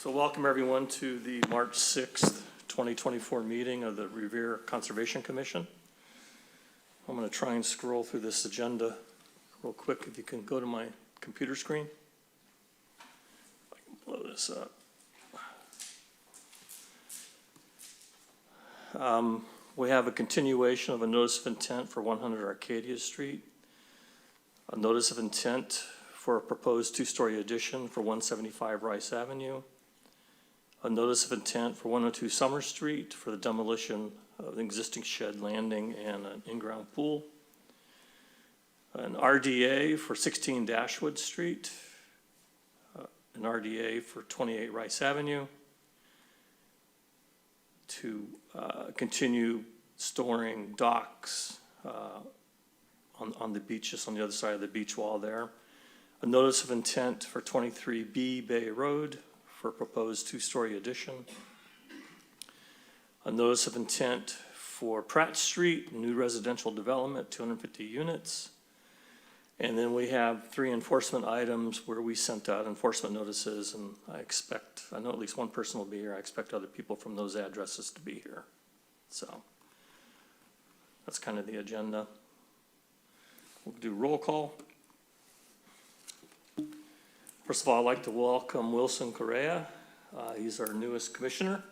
So welcome everyone to the March 6th, 2024 meeting of the Revere Conservation Commission. I'm going to try and scroll through this agenda real quick. If you can go to my computer screen. If I can blow this up. We have a continuation of a notice of intent for 100 Arcadia Street, a notice of intent for a proposed two-story addition for 175 Rice Avenue, a notice of intent for 102 Summer Street for the demolition of an existing shed landing and an in-ground pool, an RDA for 16 Dashwood Street, an RDA for 28 Rice Avenue, to continue storing docks on the beach, just on the other side of the beach wall there. A notice of intent for 23B Bay Road for a proposed two-story addition. A notice of intent for Pratt Street, new residential development, 250 units. And then we have 3 enforcement items where we sent out enforcement notices, and I know at least one person will be here. I expect other people from those addresses to be here. So that's kind of the agenda. We'll do roll call. First of all, I'd like to welcome Wilson Correa. He's our newest commissioner.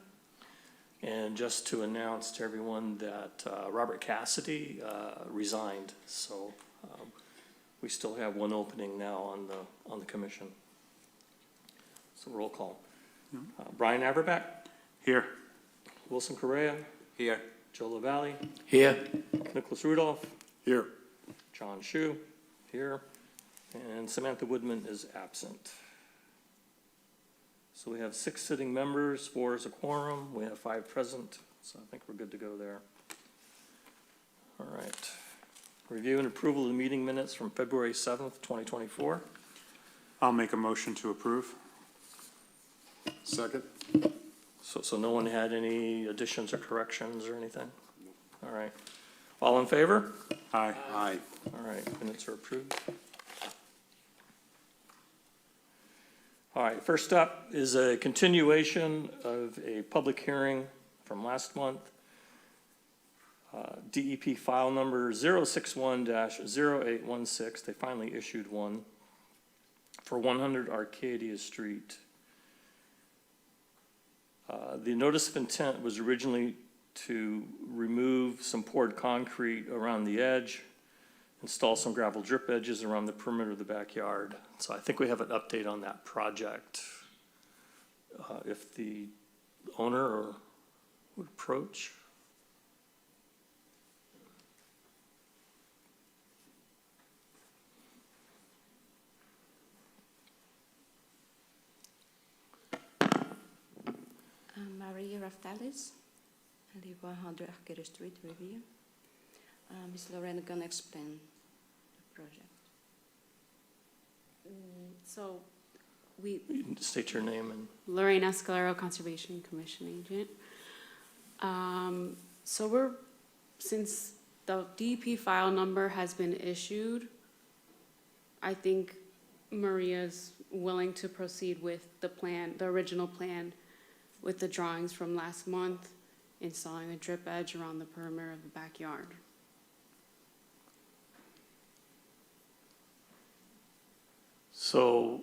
And just to announce to everyone that Robert Cassidy resigned. So we still have one opening now on the commission. So roll call. Brian Averback. Here. Wilson Correa. Here. Joe LaValle. Here. Nicholas Rudolph. Here. John Shu. Here. And Samantha Woodman is absent. So we have 6 sitting members, 4 is a quorum. We have 5 present, so I think we're good to go there. All right. Review and approval of the meeting minutes from February 7th, 2024. I'll make a motion to approve. Second. So no one had any additions or corrections or anything? All right. All in favor? Aye. Aye. All right, minutes are approved. All right, first up is a continuation of a public hearing from last month. DEP file number 061-0816. They finally issued one for 100 Arcadia Street. The notice of intent was originally to remove some poured concrete around the edge, install some gravel drip edges around the perimeter of the backyard. So I think we have an update on that project. If the owner would approach. Maria Raftales, I live 100 Arcadia Street, Revere. Ms. Lorena gonna explain the project. So we, State your name and. Lorraine Escalero, Conservation Commission agent. Since the DEP file number has been issued, I think Maria's willing to proceed with the plan, the original plan, with the drawings from last month, installing a drip edge around the perimeter of the backyard. So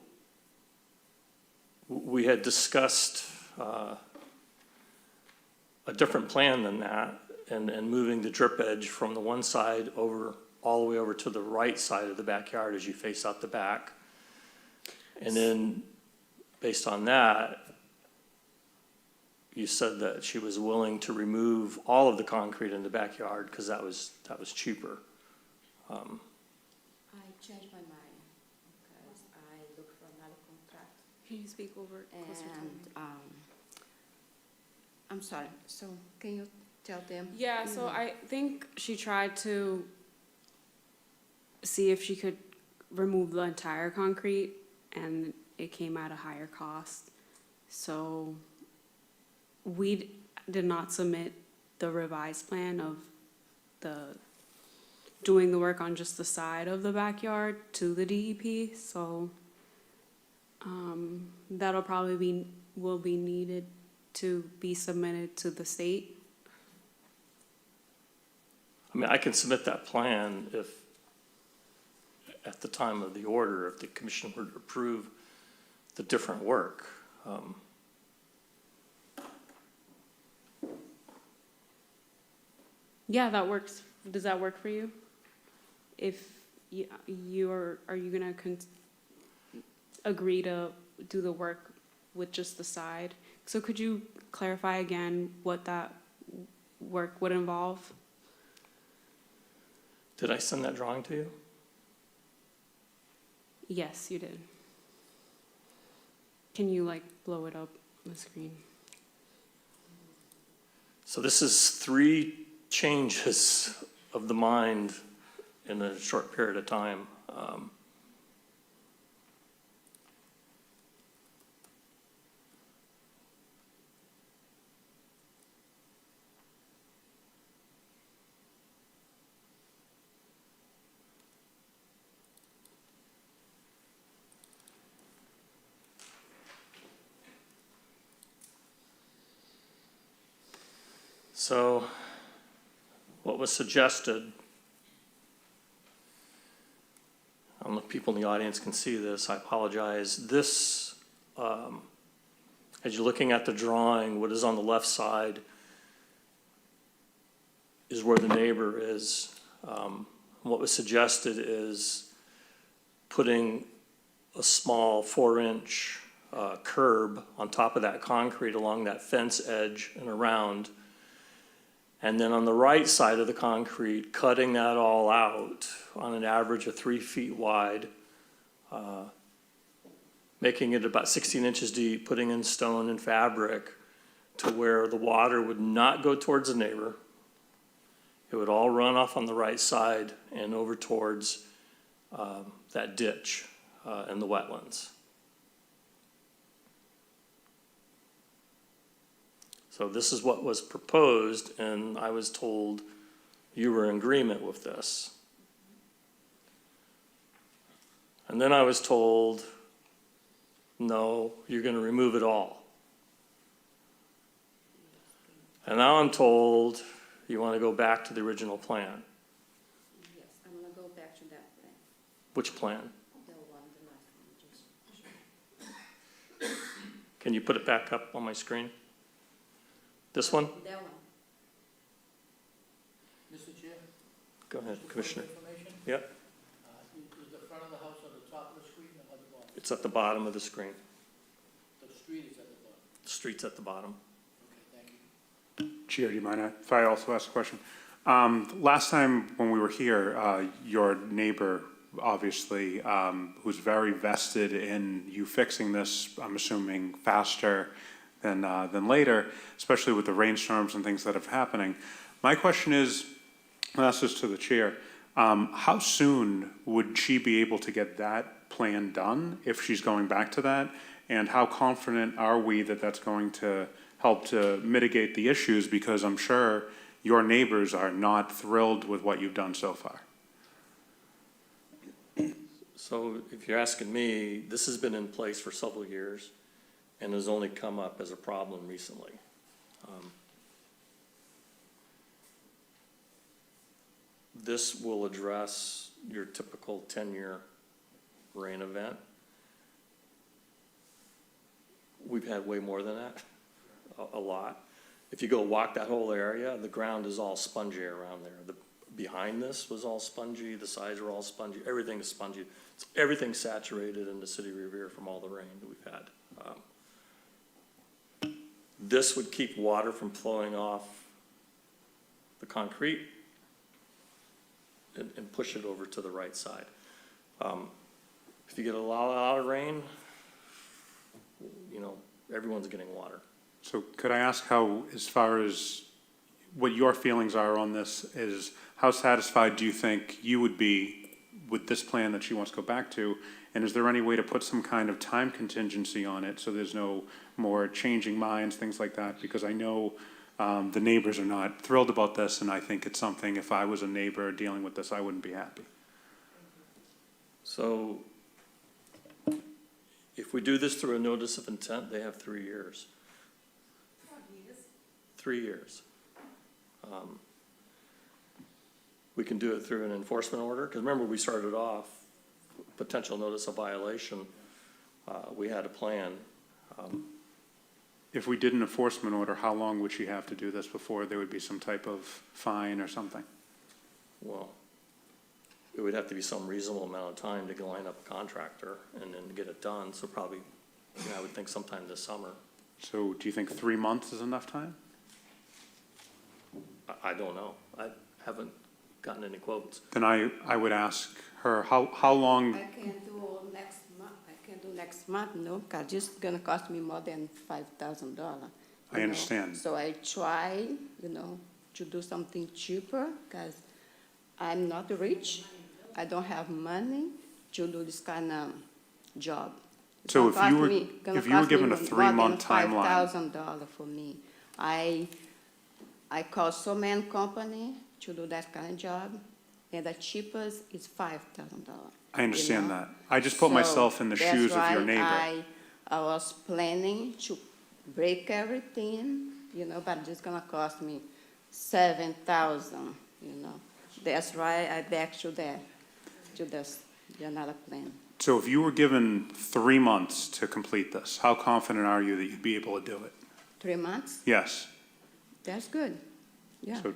we had discussed a different plan than that, and moving the drip edge from the one side over all the way over to the right side of the backyard as you face out the back. And then based on that, you said that she was willing to remove all of the concrete in the backyard because that was cheaper. I changed my mind because I looked for another contract. Can you speak over closer to And me? I'm sorry, so can you tell them? Yeah, so I think she tried to see if she could remove the entire concrete, and it came at a higher cost. So we did not submit the revised plan of doing the work on just the side of the backyard to the DEP, so that'll probably be will be needed to be submitted to the state? I mean, I can submit that plan if, at the time of the order, if the commission were to approve the different work. Yeah, that works. Does that work for you? If are you gonna agree to do the work with just the side? So could you clarify again what that work would involve? Did I send that drawing to you? Yes, you did. Can you like blow it up on the screen? So this is 3 changes of the mind in a short period of time. So what was suggested, I don't know if people in the audience can see this, I apologize. This, as you're looking at the drawing, what is on the left side is where the neighbor is. What was suggested is putting a small 4-inch curb on top of that concrete along that fence edge and around. And then on the right side of the concrete, cutting that all out on an average of 3 feet wide, making it about 16 inches deep, putting in stone and fabric to where the water would not go towards the neighbor. It would all run off on the right side and over towards that ditch and the wetlands. So this is what was proposed, and I was told you were in agreement with this. And then I was told, no, you're going to remove it all. And now I'm told you want to go back to the original plan. Yes, I'm gonna go back to that plan, Which plan? the last one, just. Can you put it back up on my screen? This one? That one. Mr. Chair? Go ahead, just for Commissioner. information, Yep, is the front of the house on the top of the screen or at the bottom? it's at the bottom of the screen. The street is at the bottom. The street's at the bottom. Okay, thank you. Chair, do you mind if I also ask a question? Last time when we were here, your neighbor, obviously, who's very vested in you fixing this, I'm assuming faster than later, especially with the rainstorms and things that have happening. My question is, I'll ask this to the chair, how soon would she be able to get that plan done if she's going back to that? And how confident are we that that's going to help to mitigate the issues? Because I'm sure your neighbors are not thrilled with what you've done so far. So if you're asking me, this has been in place for several years and has only come up as a problem recently. This will address your typical 10-year rain event. We've had way more than that, a lot. If you go walk that whole area, the ground is all spongy around there. Behind this was all spongy, the sides are all spongy, everything is spongy. Everything's saturated in the city of Revere from all the rain that we've had. This would keep water from flowing off the concrete and push it over to the right side. If you get a lot of rain, you know, everyone's getting water. So could I ask how, as far as what your feelings are on this, is how satisfied do you think you would be with this plan that she wants to go back to? And is there any way to put some kind of time contingency on it so there's no more changing minds, things like that? Because I know the neighbors are not thrilled about this, and I think it's something, if I was a neighbor dealing with this, I wouldn't be happy. So If we do this through a notice of intent, they have 3 years. 3 years. We can do it through an enforcement order, because remember, we started off, potential notice of violation, we had a plan. If we did an enforcement order, how long would she have to do this before there would be some type of fine or something? Well, it would have to be some reasonable amount of time to line up a contractor and then get it done, so probably, I would think sometime this summer. So do you think 3 months is enough time? I don't know. I haven't gotten any quotes. Then I would ask her, how long, I can't do next month, I can't do next month, no, because it's gonna cost me more than $5,000. I understand. So I try, to do something cheaper, because I'm not rich. I don't have money to do this kind of job. It's So gonna if you cost were- me- gonna if you were cost me given a more than 3-month timeline- $5,000 for me. I call so many company to do that kind of job, and the cheapest is $5,000. I understand you know? that. I just put So myself in the that's shoes of your why neighbor. I was planning to break everything, but it's gonna cost me $7,000, That's why I back to this, another plan. So if you were given 3 months to complete this, how confident are you that you'd be able to do it? 3 months, Yes. that's good, yeah. So,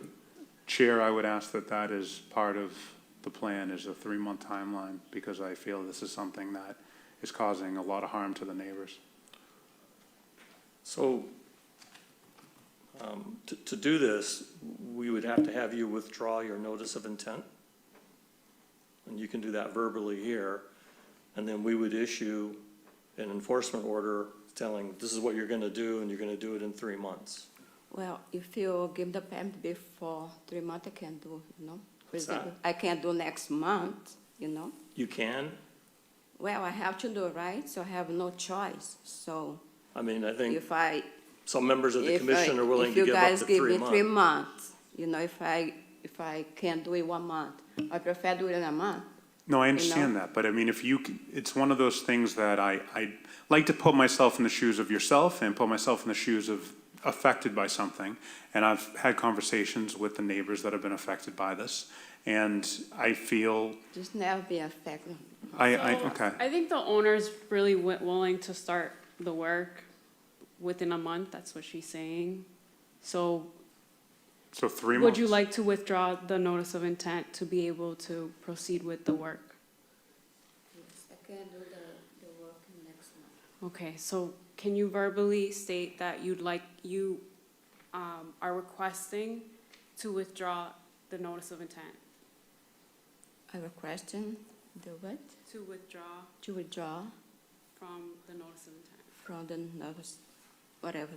Chair, I would ask that that is part of the plan, is a 3-month timeline, because I feel this is something that is causing a lot of harm to the neighbors. So, to do this, we would have to have you withdraw your notice of intent. And you can do that verbally here. And then we would issue an enforcement order telling, this is what you're gonna do, and you're gonna do it in 3 months. Well, if you give the payment before 3 months, I can do, For What's that? example, I can do next month, You can? Well, I have to do it, right? So I have no choice. So I mean, I think if some members of the commission are willing if to you give up guys to give 3 me 3 months. months, if I can't do it 1 month, I prefer do it in a month. No, I understand that, but I mean, it's one of those things that I like to put myself in the shoes of yourself and put myself in the shoes of affected by something. And I've had conversations with the neighbors that have been affected by this, and I feel, Just never be affected. okay. I think the owner's really willing to start the work within a month, that's what she's saying. So So 3 months. would you like to withdraw the notice of intent to be able to proceed with the work? Yes, I can do the work next month. Okay, so can you verbally state that you are requesting to withdraw the notice of intent? I requesting the what? To withdraw To withdraw from the notice of intent. from the notice, whatever.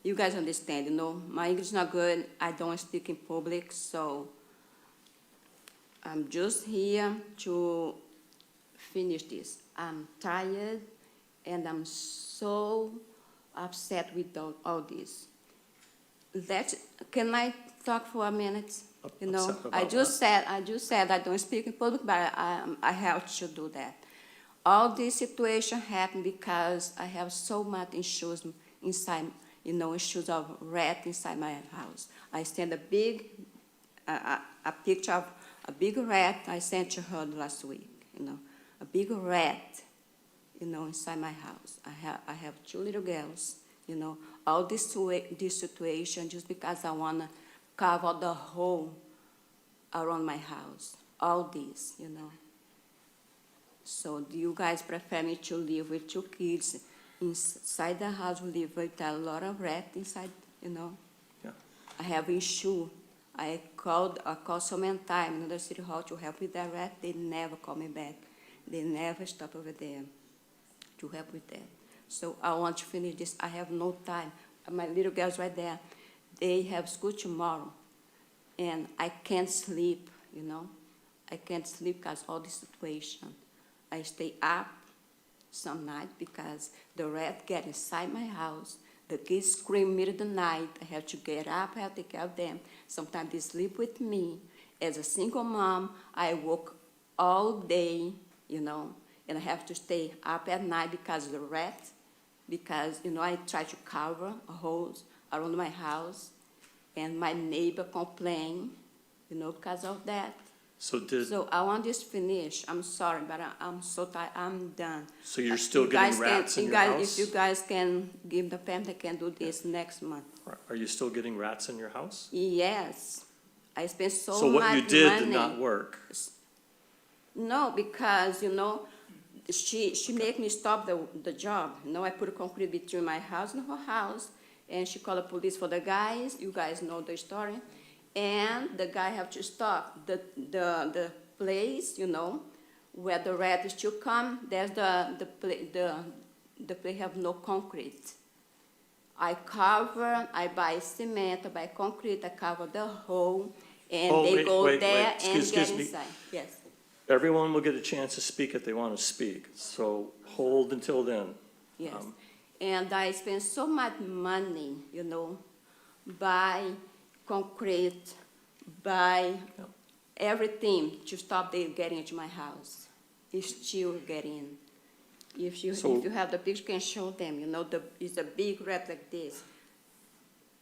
You guys understand, my English is not good. I don't speak in public, so I'm just here to finish this. I'm tired, and I'm so upset with all this. Can I talk for a minute? Upset about I just said I don't speak in public, but I have to do that. All this situation happened because I have so much issues inside, issues of rat inside my house. I sent a picture of a big rat I sent to her last week, a big rat, inside my house. I have 2 little girls, all this situation just because I want to cover the hole around my house, all this, So do you guys prefer me to live with 2 kids inside the house, live with a lot of rat inside, Yeah. I have issue. I called so many times in the city hall to help with that rat. They never call me back. They never stop over there to help with that. So I want to finish this. I have no time. My little girls right there, they have school tomorrow. And I can't sleep, I can't sleep because all this situation. I stay up some night because the rat get inside my house. The kids scream middle of the night. I have to get up, I have to take care of them. Sometimes they sleep with me. As a single mom, I work all day, and I have to stay up at night because of the rat, because, I try to cover holes around my house, and my neighbor complain, because of that. So did, So I want this finished. I'm sorry, but I'm so tired. I'm done. so you're still You guys getting rats can- in you your guys- house? If you guys can give the permit, I can do this next month. Are you still getting rats in your house? Yes, I spent so much So money. what you did did not work. No, because, she made me stop the job. I put concrete between my house and her house, and she called the police for the guys. You guys know the story. And the guy have to stop. The place, where the rat still come, there's the place have no concrete. I cover, I buy cement, I buy concrete, I cover the hole, and Oh, they wait, go wait, there wait. and Excuse get me. inside. Yes. Everyone will get a chance to speak if they want to speak, so hold until then. Yes, Um, and I spend so much money, buy concrete, buy Yep. everything to stop them getting into my house. It's still getting. If you have the picture, you can show them. It's a big rat like this.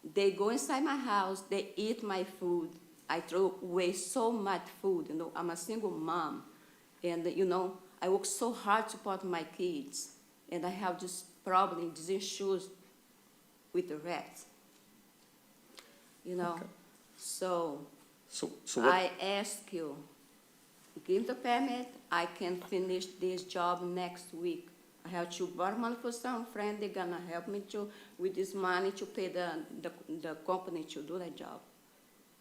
They go inside my house. They eat my food. I throw away so much food. I'm a single mom, and I work so hard to support my kids, and I have this problem, these issues with the rats. Okay. So So what, I ask you, give the permit. I can finish this job next week. I have to borrow money for some friend. They're gonna help me with this money to pay the company to do the job.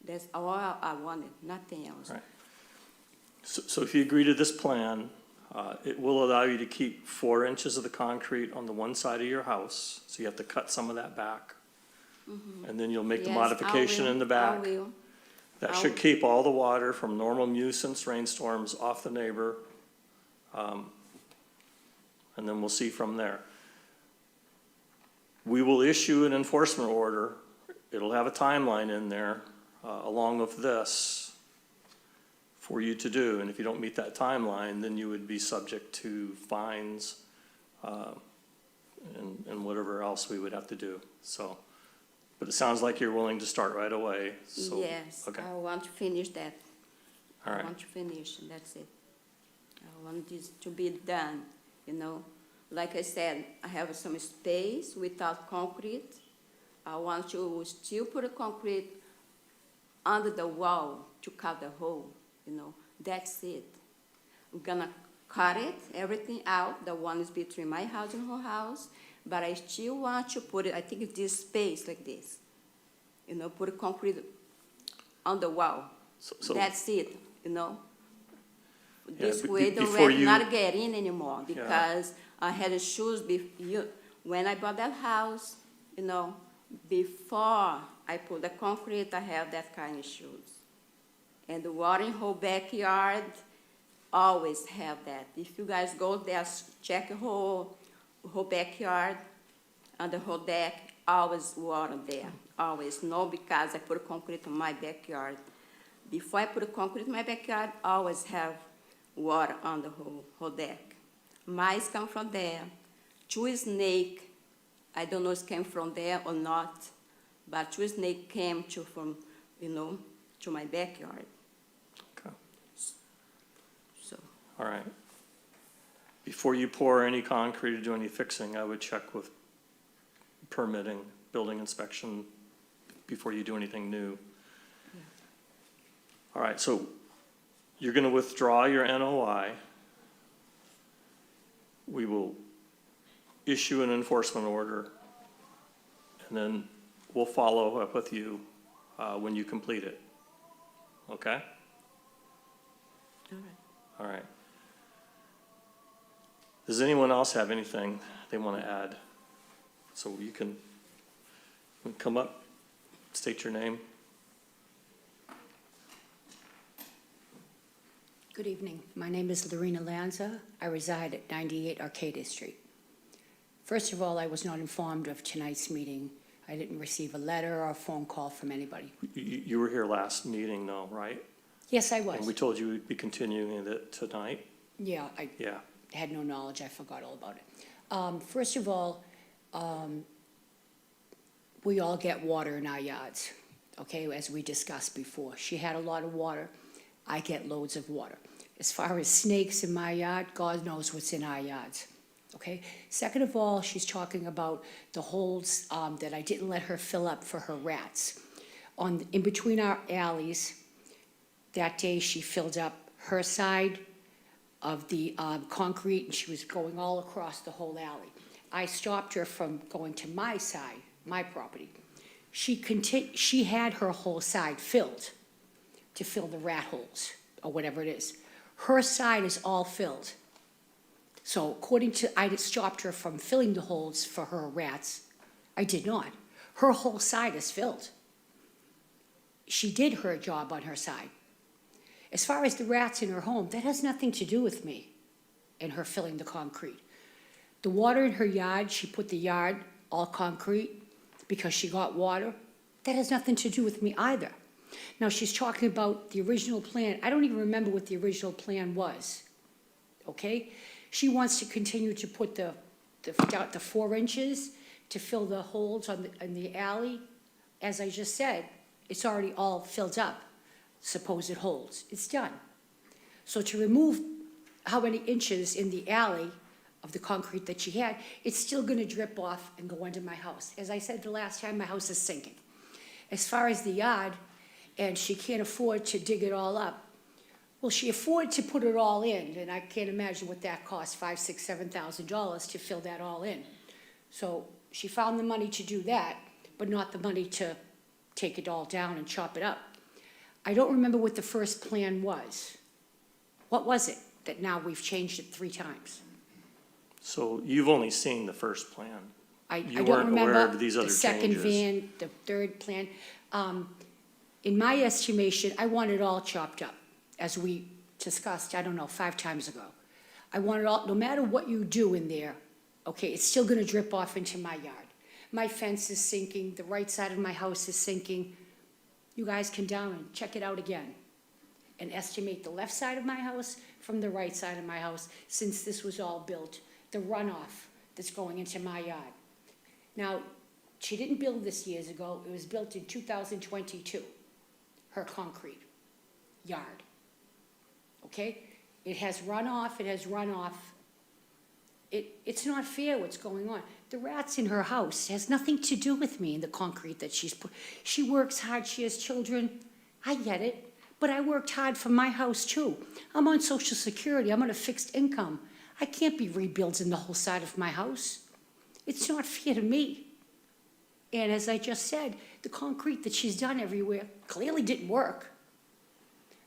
That's all I wanted, nothing else. Right. so if you agree to this plan, it will allow you to keep 4 inches of the concrete on the one side of your house, so you have to cut some of that back. And then you'll make the Yes, I modification will, in the back. I will. That I should will. keep all the water from normal nuisance rainstorms off the neighbor. And then we'll see from there. We will issue an enforcement order. It'll have a timeline in there, along with this, for you to do. And if you don't meet that timeline, then you would be subject to fines, and whatever else we would have to do. So, but it sounds like you're willing to start right away, so. Yes, Okay, I want to finish that. all I right. want to finish, and that's it. I want this to be done, Like I said, I have some space without concrete. I want to still put a concrete under the wall to cut the hole, That's it. I'm gonna cut it, everything out. The one is between my house and her house, but I still want to put it, I think it's this space like this. Put a concrete on the wall. So- That's it, This be- way the before rat you- not get in anymore, because I had issues when I bought that house, before I put the concrete, I have that kind of issues. And the water in whole backyard, always have that. If you guys go there, check the whole backyard, and the whole deck, always water there, always. No, because I put concrete in my backyard. Before I put concrete in my backyard, always have water on the whole deck. Mice come from there. 2 snakes, I don't know if it came from there or not, but 2 snakes came to my backyard. Okay. So, All right. Before you pour any concrete or do any fixing, I would check with permitting, building inspection, before you do anything new. All right, so you're going to withdraw your NOI. We will issue an enforcement order, and then we'll follow up with you when you complete it. Okay? all right. All right. Does anyone else have anything they want to add? So you can come up, state your name. Good evening. My name is Lorena Lanza. I reside at 98 Arcadia Street. First of all, I was not informed of tonight's meeting. I didn't receive a letter or a phone call from anybody. You were here last meeting, though, right? Yes, I And we was. told you we'd be continuing it tonight? Yeah, Yeah. had no knowledge, I forgot all about it. First of all, we all get water in our yards, okay, as we discussed before. She had a lot of water, I get loads of water. As far as snakes in my yard, God knows what's in our yards, okay? Second of all, she's talking about the holes that I didn't let her fill up for her rats. In between our alleys, that day she filled up her side of the concrete, and she was going all across the whole alley. I stopped her from going to my side, my property. She had her whole side filled to fill the rat holes, or whatever it is. Her side is all filled. So according to, I stopped her from filling the holes for her rats. I did not. Her whole side is filled. She did her job on her side. As far as the rats in her home, that has nothing to do with me and her filling the concrete. The water in her yard, she put the yard all concrete because she got water. That has nothing to do with me either. Now, she's talking about the original plan. I don't even remember what the original plan was, okay? She wants to continue to put the 4 inches to fill the holes in the alley. As I just said, it's already all filled up, supposed holes. It's done. So to remove how many inches in the alley of the concrete that she had, it's still gonna drip off and go under my house. As I said the last time, my house is sinking. As far as the yard, and she can't afford to dig it all up, well, she afforded to put it all in, and I can't imagine what that cost, $5,000, $6,000, $7,000 to fill that all in. So she found the money to do that, but not the money to take it all down and chop it up. I don't remember what the first plan was. What was it that now we've changed it 3 times? So you've only seen the first plan. I You don't weren't aware remember of these the other second changes. van, the third plan. In my estimation, I want it all chopped up, as we discussed, I don't know, 5 times ago. I want it all, no matter what you do in there, okay, it's still gonna drip off into my yard. My fence is sinking, the right side of my house is sinking. You guys can down and check it out again and estimate the left side of my house from the right side of my house, since this was all built, the runoff that's going into my yard. Now, she didn't build this years ago, it was built in 2022, her concrete yard. Okay? It has runoff, it has runoff. It's not fair what's going on. The rats in her house has nothing to do with me and the concrete that she's put. She works hard, she has children, I get it, but I worked hard for my house too. I'm on Social Security, I'm on a fixed income. I can't be rebuilding the whole side of my house. It's not fair to me. And as I just said, the concrete that she's done everywhere clearly didn't work.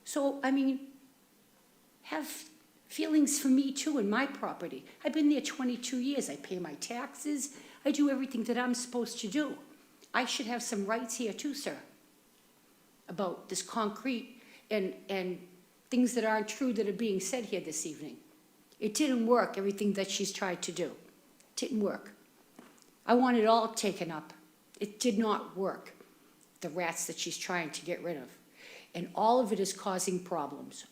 So, I mean, have feelings for me too in my property. I've been there 22 years. I pay my taxes. I do everything that I'm supposed to do. I should have some rights here too, sir, about this concrete and things that aren't true that are being said here this evening. It didn't work, everything that she's tried to do. It didn't work. I want it all taken up. It did not work, the rats that she's trying to get rid of. And all of it is causing problems.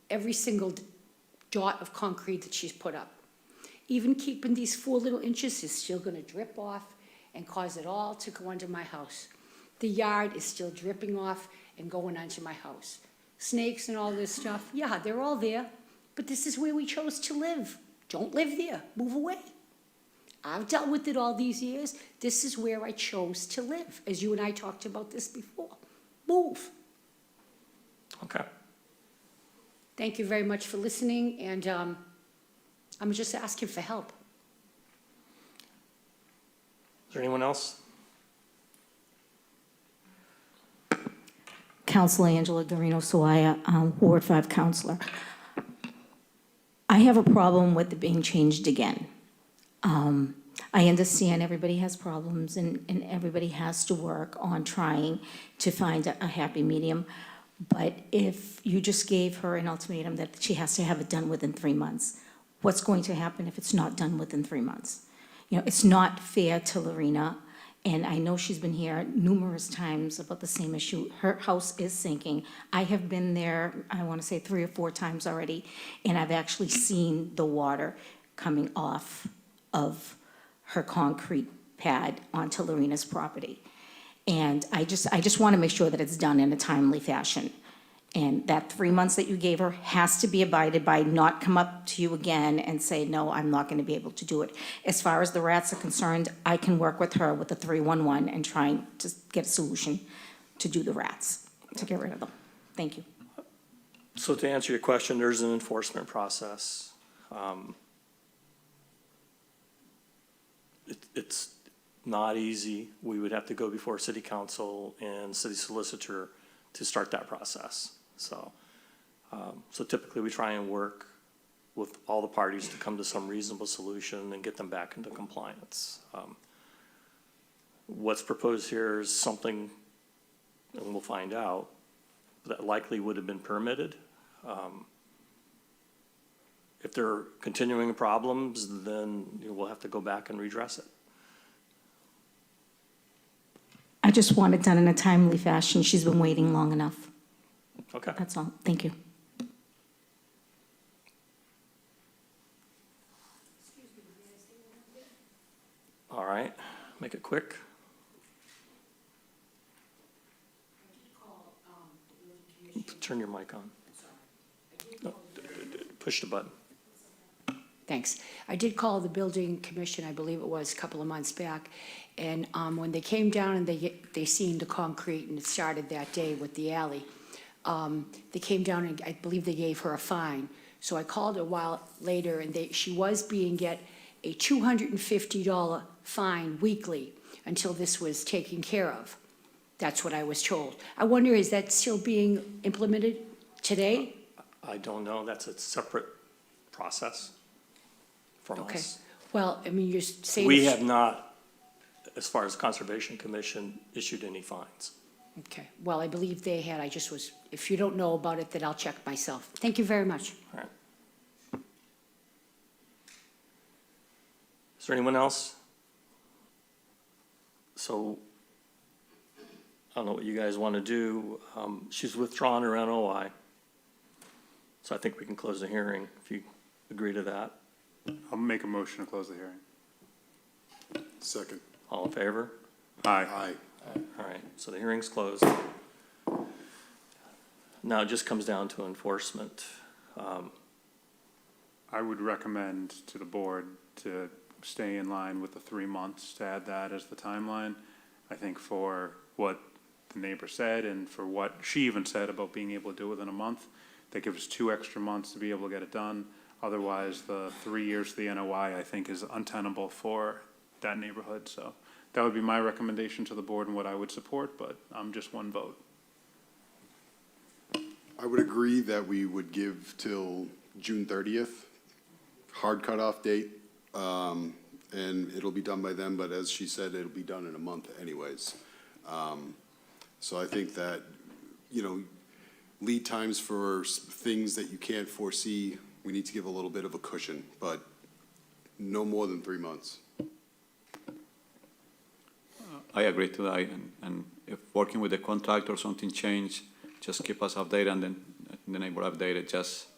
Every single dot of concrete that she's put up. Even keeping these 4 little inches is still gonna drip off and cause it all to go under my house. The yard is still dripping off and going onto my house. Snakes and all this stuff, yeah, they're all there, but this is where we chose to live. Don't live there, move away. I've dealt with it all these years. This is where I chose to live, as you and I talked about this before. Move. Okay. Thank you very much for listening, and I'm just asking for help. Is there anyone else? Councilor Angela Dorino Sawaya, Ward 5 Councilor. I have a problem with it being changed again. I understand everybody has problems and everybody has to work on trying to find a happy medium. But if you just gave her an ultimatum that she has to have it done within 3 months, what's going to happen if it's not done within 3 months? You know, it's not fair to Lorena And I know she's been here numerous times about the same issue. Her house is sinking. I have been there, I want to say 3 or 4 times already, and I've actually seen the water coming off of her concrete pad onto Lorena's property. And I just want to make sure that it's done in a timely fashion. And that 3 months that you gave her has to be abided by, not come up to you again and say, no, I'm not going to be able to do it. As far as the rats are concerned, I can work with her with the 311 and try to get a solution to do the rats, to get rid of them. Thank you. So to answer your question, there's an enforcement process. It's not easy. We would have to go before city council and city solicitor to start that process. So typically we try and work with all the parties to come to some reasonable solution and get them back into compliance. What's proposed here is something, and we'll find out, that likely would have been permitted. If there are continuing problems, then we'll have to go back and redress it. I just want it done in a timely fashion. She's been waiting long enough. Okay. That's all. Thank you. All right, make it quick. Turn your mic on. No, push the button. Thanks. I did call the building commission, I believe it was, a couple of months back, and when they came down and they seen the concrete, and it started that day with the alley, they came down and I believe they gave her a fine. So I called a while later, and she was being get a $250 fine weekly until this was taken care of. That's what I was told. I wonder, is that still being implemented today? I don't know, that's a separate process from Okay. us. Well, I mean, you're saying. We have not, as far as Conservation Commission, issued any fines. Okay, well, I believe they had, I just was, if you don't know about it, then I'll check myself. Thank you very much. All right. Is there anyone else? So, I don't know what you guys want to do. She's withdrawn her NOI. So I think we can close the hearing if you agree to that. I'll make a motion to close the hearing. Second. All in favor? Aye. Aye. All right, so the hearing's closed. Now it just comes down to enforcement. I would recommend to the board to stay in line with the 3 months, to add that as the timeline. I think for what the neighbor said and for what she even said about being able to do it within a month, that gives us 2 extra months to be able to get it done. Otherwise, the 3 years of the NOI, I think, is untenable for that neighborhood. So that would be my recommendation to the board and what I would support, but I'm just one vote. I would agree that we would give till June 30th, hard cutoff date, and it'll be done by then, but as she said, it'll be done in a month anyways. So I think that, lead times for things that you can't foresee, we need to give a little bit of a cushion, but no more than 3 months. I agree to that, and if working with the contractor or something change, just keep us updated, and then the neighbor updated, just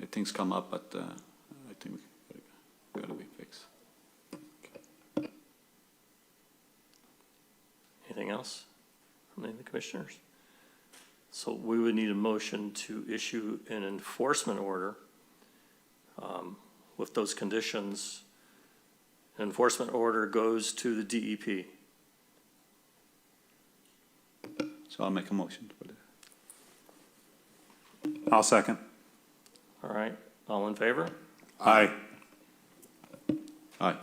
if things come up, but I think we gotta be fixed. Anything else from any of the commissioners? So we would need a motion to issue an enforcement order with those conditions. An enforcement order goes to the DEP. So I'll make a motion for that. I'll second. All right, all in favor? Aye. Aye.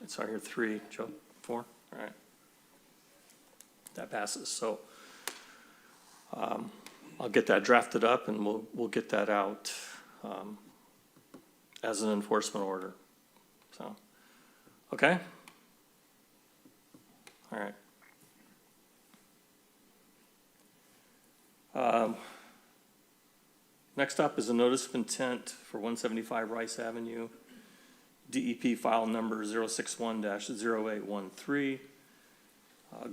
So I hear 3, Joe, 4, all right. That passes, so I'll get that drafted up and we'll get that out as an enforcement order, so, okay? All right. Next up is a notice of intent for 175 Rice Avenue, DEP file number 061-0813,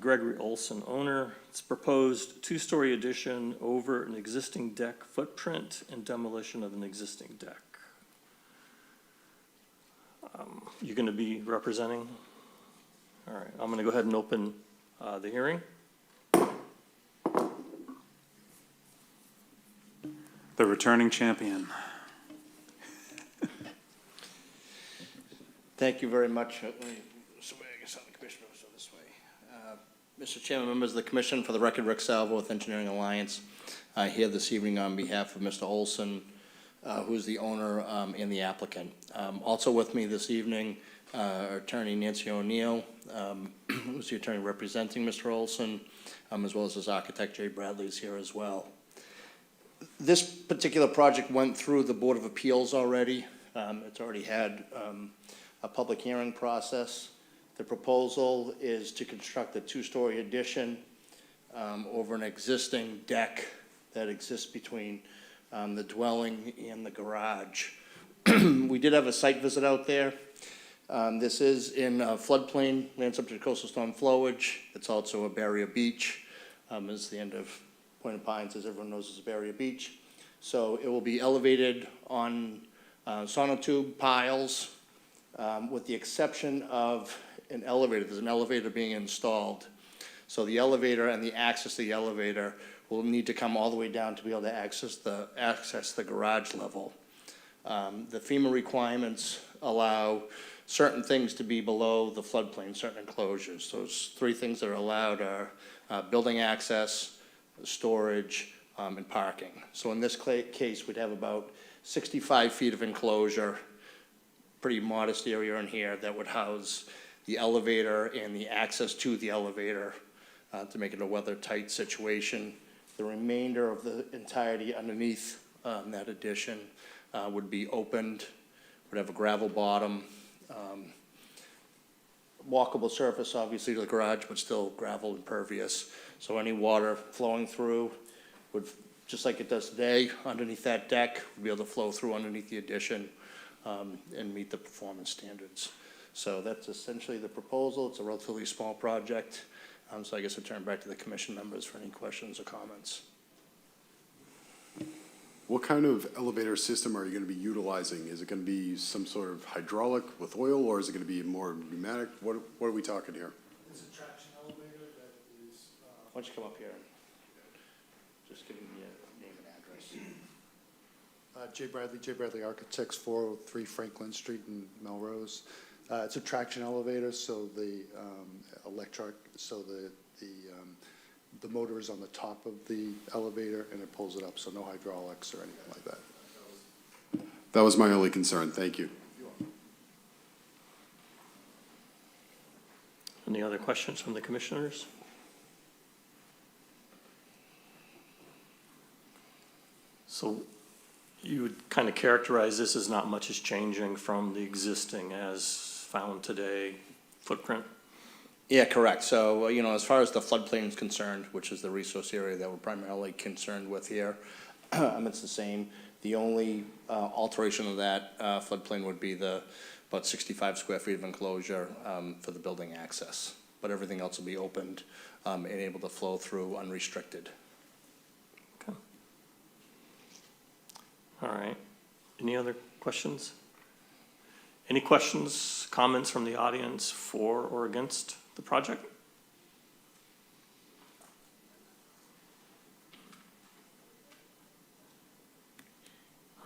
Gregory Olson, owner. It's proposed two-story addition over an existing deck footprint and demolition of an existing deck. You're going to be representing? All right, I'm going to go ahead and open the hearing. The returning champion. Thank you very much. I guess I'm the commissioner, so this way. Mr. Chairman, members of the commission, for the record, Rick Salvo with Engineering Alliance, here this evening on behalf of Mr. Olson, who's the owner and the applicant. Also with me this evening, our attorney Nancy O'Neill, who's the attorney representing Mr. Olson, as well as his architect Jay Bradley is here as well. This particular project went through the Board of Appeals already. It's already had a public hearing process. The proposal is to construct a two-story addition over an existing deck that exists between the dwelling and the garage. We did have a site visit out there. This is in floodplain, land subject to coastal storm flowage. It's also a barrier beach. It's the end of Point of Pines, as everyone knows, is a barrier beach. So it will be elevated on sonotube piles, with the exception of an elevator. There's an elevator being installed. So the elevator and the access to the elevator will need to come all the way down to be able to access the garage level. The FEMA requirements allow certain things to be below the floodplain, certain enclosures. So three things that are allowed are building access, storage, and parking. So in this case, we'd have about 65 feet of enclosure, pretty modest area in here that would house the elevator and the access to the elevator to make it a weather-tight situation. The remainder of the entirety underneath that addition would be opened, would have a gravel bottom, walkable surface, obviously, to the garage, but still gravel impervious. So any water flowing through would, just like it does today, underneath that deck, would be able to flow through underneath the addition and meet the performance standards. So that's essentially the proposal. It's a relatively small project. So I guess I'll turn back to the commission members for any questions or comments. What kind of elevator system are you going to be utilizing? Is it going to be some sort of hydraulic with oil, or is it going to be more pneumatic? What are we talking here? It's a traction elevator that is... Why don't you come up here and just give me your name and address. Jay Bradley Architects, 403 Franklin Street in Melrose. It's a traction elevator, so the the motor is on the top of the elevator and it pulls it up, so no hydraulics or anything like that. That was my only concern. Thank you. Any other questions from the commissioners? So you would kind of characterize this as not much is changing from the existing as found today footprint? Yeah, correct. So, as far as the floodplain is concerned, which is the resource area that we're primarily concerned with here, it's the same. The only alteration of that floodplain would be the about 65 square feet of enclosure for the building access. But everything else will be opened and able to flow through unrestricted. Okay. All right. Any other questions? Any questions, comments from the audience for or against the project?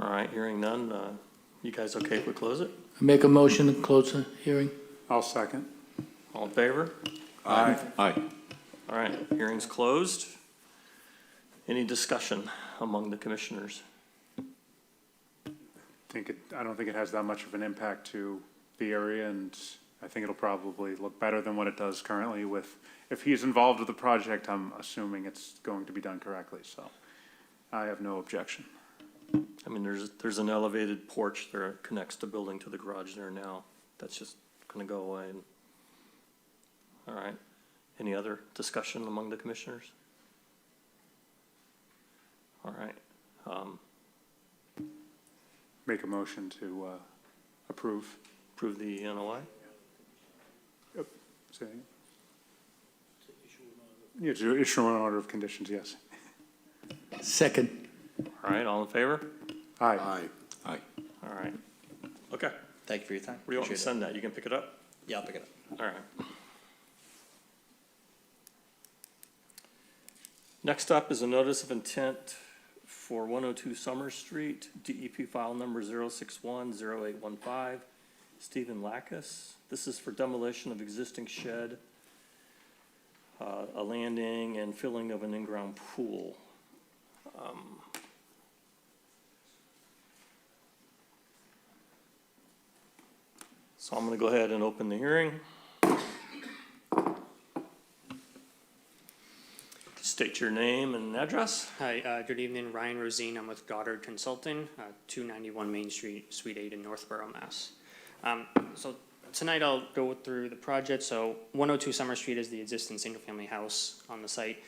All right, hearing none. You guys okay if we close it? Make a motion to close the hearing. I'll second. All in favor? Aye. Aye. All right, hearing's closed. Any discussion among the commissioners? I don't think it has that much of an impact to the area, and I think it'll probably look better than what it does currently with, if he's involved with the project, I'm assuming it's going to be done correctly, so I have no objection. I mean, there's an elevated porch there that connects the building to the garage there now. That's just gonna go away. All right, any other discussion among the commissioners? All right, Make a motion to approve. approve the NOI? Say again? Yeah, to issue an order of conditions, yes. Second. All right, all in favor? Aye. Aye. Aye. All right. Okay, Thank you for your time. where do you want me to Appreciate it. send that? You can pick it up? Yeah, I'll pick it up. All right. Next up is a notice of intent for 102 Summer Street, DEP file number 0610815, Stephen Lackus. This is for demolition of existing shed, a landing, and filling of an in-ground pool. So I'm going to go ahead and open the hearing. State your name and address. Hi, good evening, Ryan Rosine, I'm with Goddard Consulting, 291 Main Street, Suite 8 in Northborough, Mass. So tonight I'll go through the project. So 102 Summer Street is the existing single-family house on the site.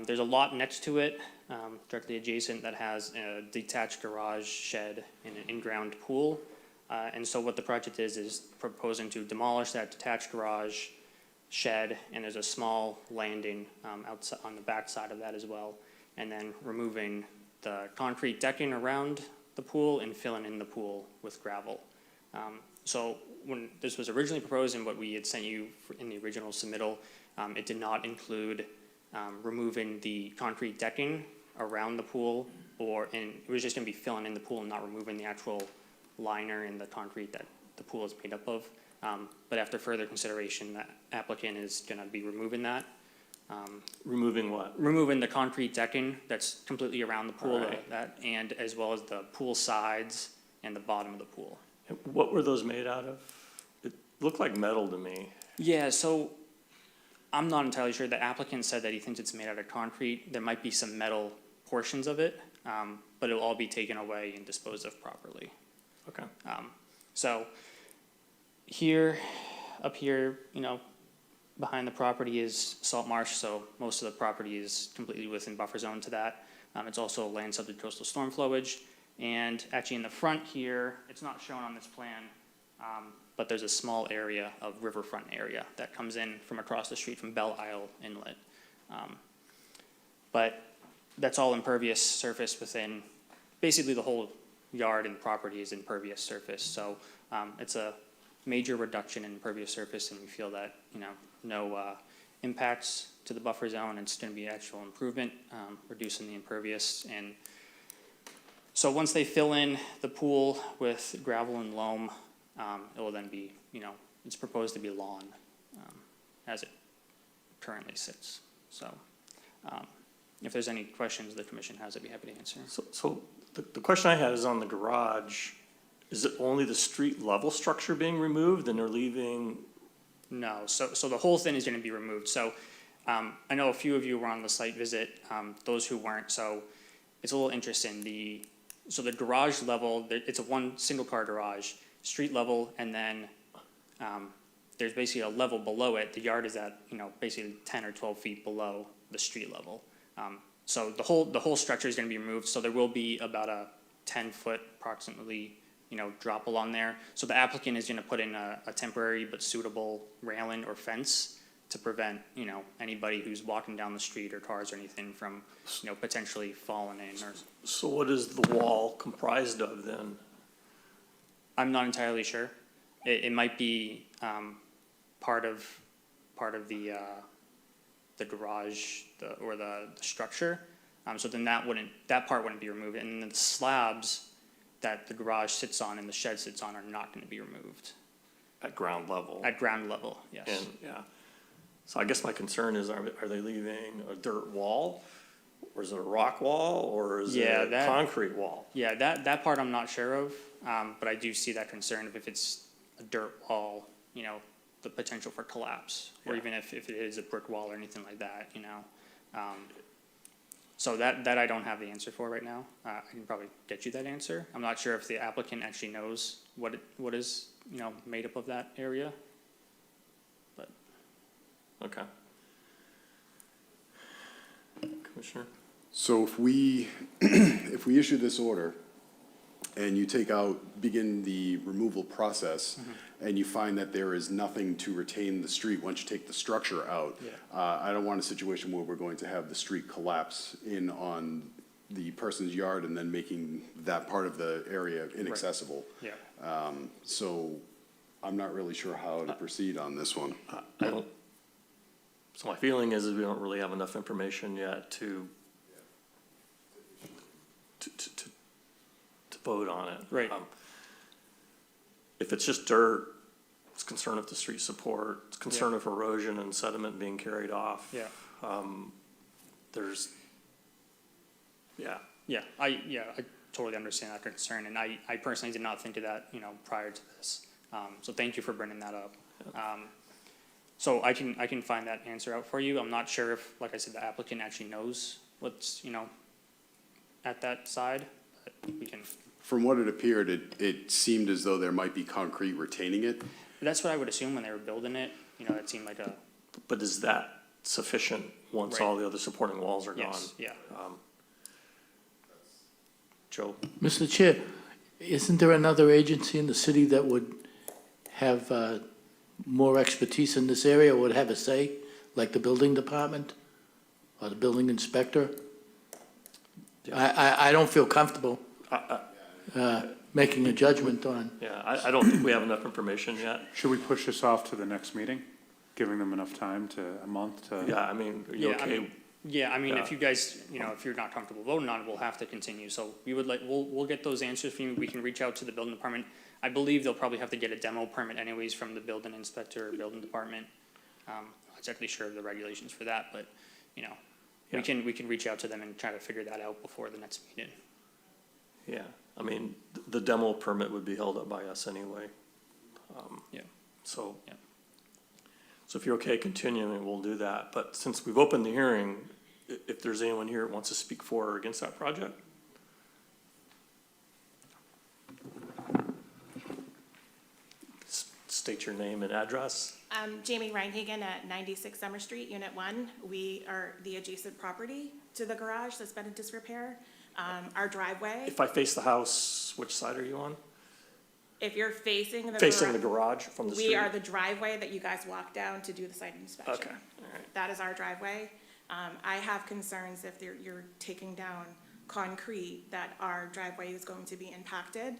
There's a lot next to it, directly adjacent, that has a detached garage, shed, and an in-ground pool. And so what the project is proposing to demolish that detached garage, shed, and there's a small landing outside on the back side of that as well, and then removing the concrete decking around the pool and filling in the pool with gravel. So when this was originally proposed and what we had sent you in the original submittal, it did not include removing the concrete decking around the pool, and it was just going to be filling in the pool and not removing the actual liner and the concrete that the pool is made up of. But after further consideration, the applicant is going to be removing that. Removing what? Removing the concrete decking that's completely around the pool, Alright. and as well as the pool sides and the bottom of the pool. What were those made out of? It looked like metal to me. Yeah, so I'm not entirely sure. The applicant said that he thinks it's made out of concrete. There might be some metal portions of it, but it'll all be taken away and disposed of properly. Okay. So up here, behind the property is salt marsh, so most of the property is completely within buffer zone to that. It's also land subject to coastal storm flowage. And actually in the front here, it's not shown on this plan, but there's a small area of riverfront area that comes in from across the street from Belle Isle Inlet. But that's all impervious surface within, basically the whole yard and property is impervious surface. So it's a major reduction in impervious surface, and we feel that, no impacts to the buffer zone. It's going to be actual improvement, reducing the impervious. And so once they fill in the pool with gravel and loam, it will then be, it's proposed to be lawn as it currently sits. So if there's any questions the commission has, I'd be happy to answer. So the question I had is on the garage. Is it only the street level structure being removed and they're leaving? No, so the whole thing is going to be removed. So I know a few of you were on the site visit, those who weren't, so it's a little interesting. So the garage level, it's a one single car garage, street level, and then there's basically a level below it. The yard is at, basically 10 or 12 feet below the street level. So the whole structure is going to be removed, so there will be about a 10-foot approximately, drop along there. So the applicant is going to put in a temporary but suitable railing or fence to prevent, anybody who's walking down the street or cars or anything from, potentially falling in. Or So what is the wall comprised of then? I'm not entirely sure. It might be part of the garage or the structure. So then that part wouldn't be removed, and then the slabs that the garage sits on and the shed sits on are not going to be removed. At ground level? At ground level, yes. And, yeah. So I guess my concern is, are they leaving a dirt wall? Or is it a rock wall? Or is it a concrete wall? Yeah, that part I'm not sure of, but I do see that concern of if it's a dirt wall, the potential for collapse, or Yeah. even if it is a brick wall or anything like that, So that I don't have the answer for right now. I can probably get you that answer. I'm not sure if the applicant actually knows what is, made up of that area. But Okay. Commissioner? So if we issue this order and you begin the removal process, and you find that there is nothing to retain the street once you take the structure out. I don't want a situation where we're going to have the street collapse in on the person's yard and then making that part of the area inaccessible. Yeah. So I'm not really sure how to proceed on this one. I don't, so my feeling is we don't really have enough information yet to vote on it. Right. If it's just dirt, it's concern of the street support, it's concern of erosion and sediment being carried off. Yeah. There's, yeah, I totally understand that concern, and I personally did not think of that, prior to this. So thank you for bringing that up. So I can find that answer out for you. I'm not sure if, like I said, the applicant actually knows what's, at that side, but we can, From what it appeared, it seemed as though there might be concrete retaining it. that's what I would assume when they were building it, it seemed like a, but is that sufficient once Right. all the other supporting walls are gone? yes, yeah. Joe? Mr. Chair, isn't there another agency in the city that would have more expertise in this area, or would have a say, like the building department or the building inspector? I don't feel comfortable making a judgment on. Yeah, I don't think we have enough information yet. Should we push this off to the next meeting, giving them enough time a month to? Yeah, I mean, are you Yeah, I okay? mean, if Yeah. you guys, if you're not comfortable voting on it, we'll have to continue. So we'll get those answers for you. We can reach out to the building department. I believe they'll probably have to get a demo permit anyways from the building inspector or building department. I'm not exactly sure of the regulations for that, but, Yeah. we can reach out to them and try to figure that out before the next meeting. Yeah, I mean, the demo permit would be held up by us anyway. Yeah. So. Yeah. So if you're okay continuing, we'll do that. But since we've opened the hearing, if there's anyone here that wants to speak for or against that project? State your name and address. Jamie Reinhagen at 96 Summer Street, Unit 1. We are the adjacent property to the garage that's been in disrepair. Our driveway, If I face the house, which side are you on? if you're facing the Facing the garage, garage from the street? we are the driveway that you guys walk down to do the site inspection. Okay, all right. That is our driveway. I have concerns if you're taking down concrete that our driveway is going to be impacted.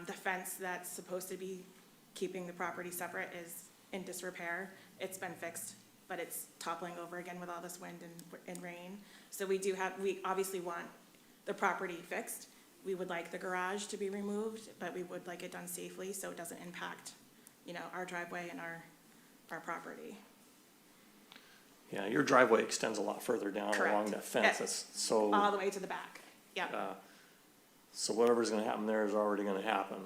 The fence that's supposed to be keeping the property separate is in disrepair. It's been fixed, but it's toppling over again with all this wind and rain. So we obviously want the property fixed. We would like the garage to be removed, but we would like it done safely so it doesn't impact, our driveway and our property. Yeah, your driveway extends a lot further down Correct. along that fence. That's so, All the way to the back, yeah. so whatever's gonna happen there is already gonna happen.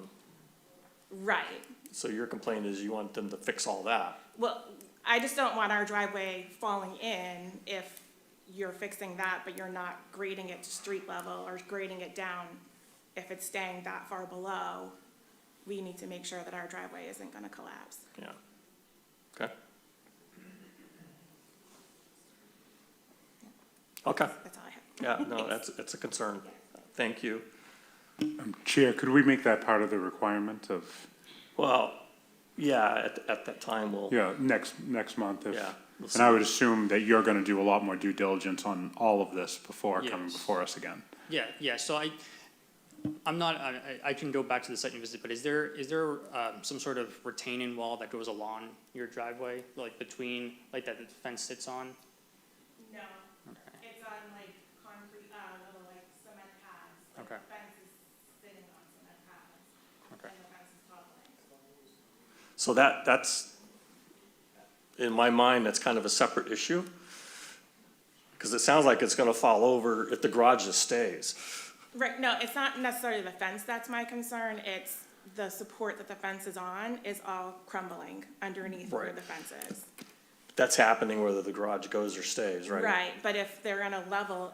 Right. So your complaint is you want them to fix all that? Well, I just don't want our driveway falling in if you're fixing that, but you're not grading it to street level or grading it down. If it's staying that far below, we need to make sure that our driveway isn't gonna collapse. Yeah. Okay. Okay, That's all I have. yeah, no, that's a concern. Thank you. Chair, could we make that part of the requirement of, Well, yeah, at that time, we'll, next month? if- yeah. we'll And I see. would assume that you're gonna do a lot more due diligence on all of this before coming Yes. before us again. Yeah, so I'm not, I can go back to the site and visit, but is there some sort of retaining wall that goes along your driveway, like between, like that the fence sits on? No, Okay. it's on like concrete, little like cement pads. Okay. The fence is sitting on cement pads. Okay. And the fence is toppling. So that's, in my mind, that's kind of a separate issue. Because it sounds like it's gonna fall over if the garage just stays. Right, no, it's not necessarily the fence that's my concern, it's the support that the fence is on is all crumbling underneath where Right. the fence is. That's happening whether the garage goes or stays, right? Right, but if they're gonna level,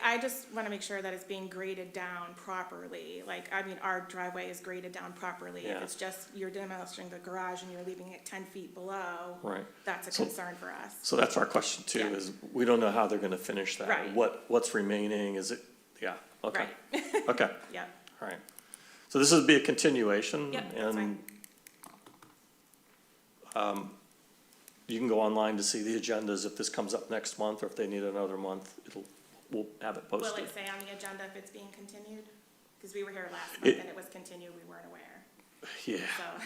I just wanna make sure that it's being graded down properly. Our driveway is graded down properly. If Yeah. it's just, you're demolishing the garage and you're leaving it 10 feet below, Right. that's a So- concern for us. So that's our question too, Yeah. is we don't know how they're gonna finish that. Right. What's remaining, is it, yeah, okay. Right. Okay, Yeah, all right. So this would be a continuation? Yep, that's And You can go online to see the agendas if this comes up next month, or if they need another month, we'll have it Will posted. it say on the agenda if it's being continued? Because we were here last month and it was continued, we weren't aware. Yeah,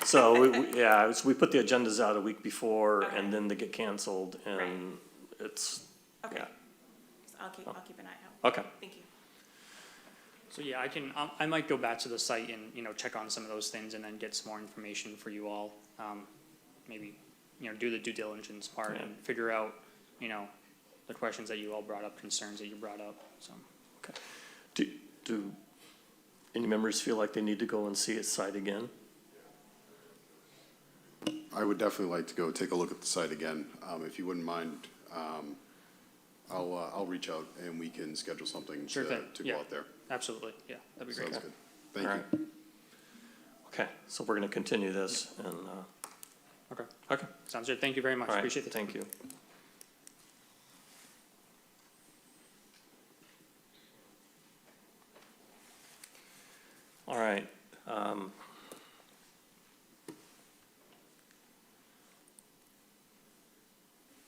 So- so we put the agendas out a week before, Okay. and then they get canceled, and Right. it's, Okay. yeah, So I'll keep an eye out. okay. Thank you. So yeah, I might go back to the site and, check on some of those things and then get some more information for you all. Maybe, do the due diligence part and figure out, the questions that you all brought up, concerns that you brought up, so. Do any members feel like they need to go and see its site again? I would definitely like to go take a look at the site again. If you wouldn't mind, I'll reach out and we can schedule something Sure thing, to yeah. go out there. Absolutely, yeah, that'd be great. Sounds good. All Thank right. you. Okay, so we're gonna continue this, and, Okay, okay, sounds good, thank you very much, all right, appreciate the time. thank you. All right,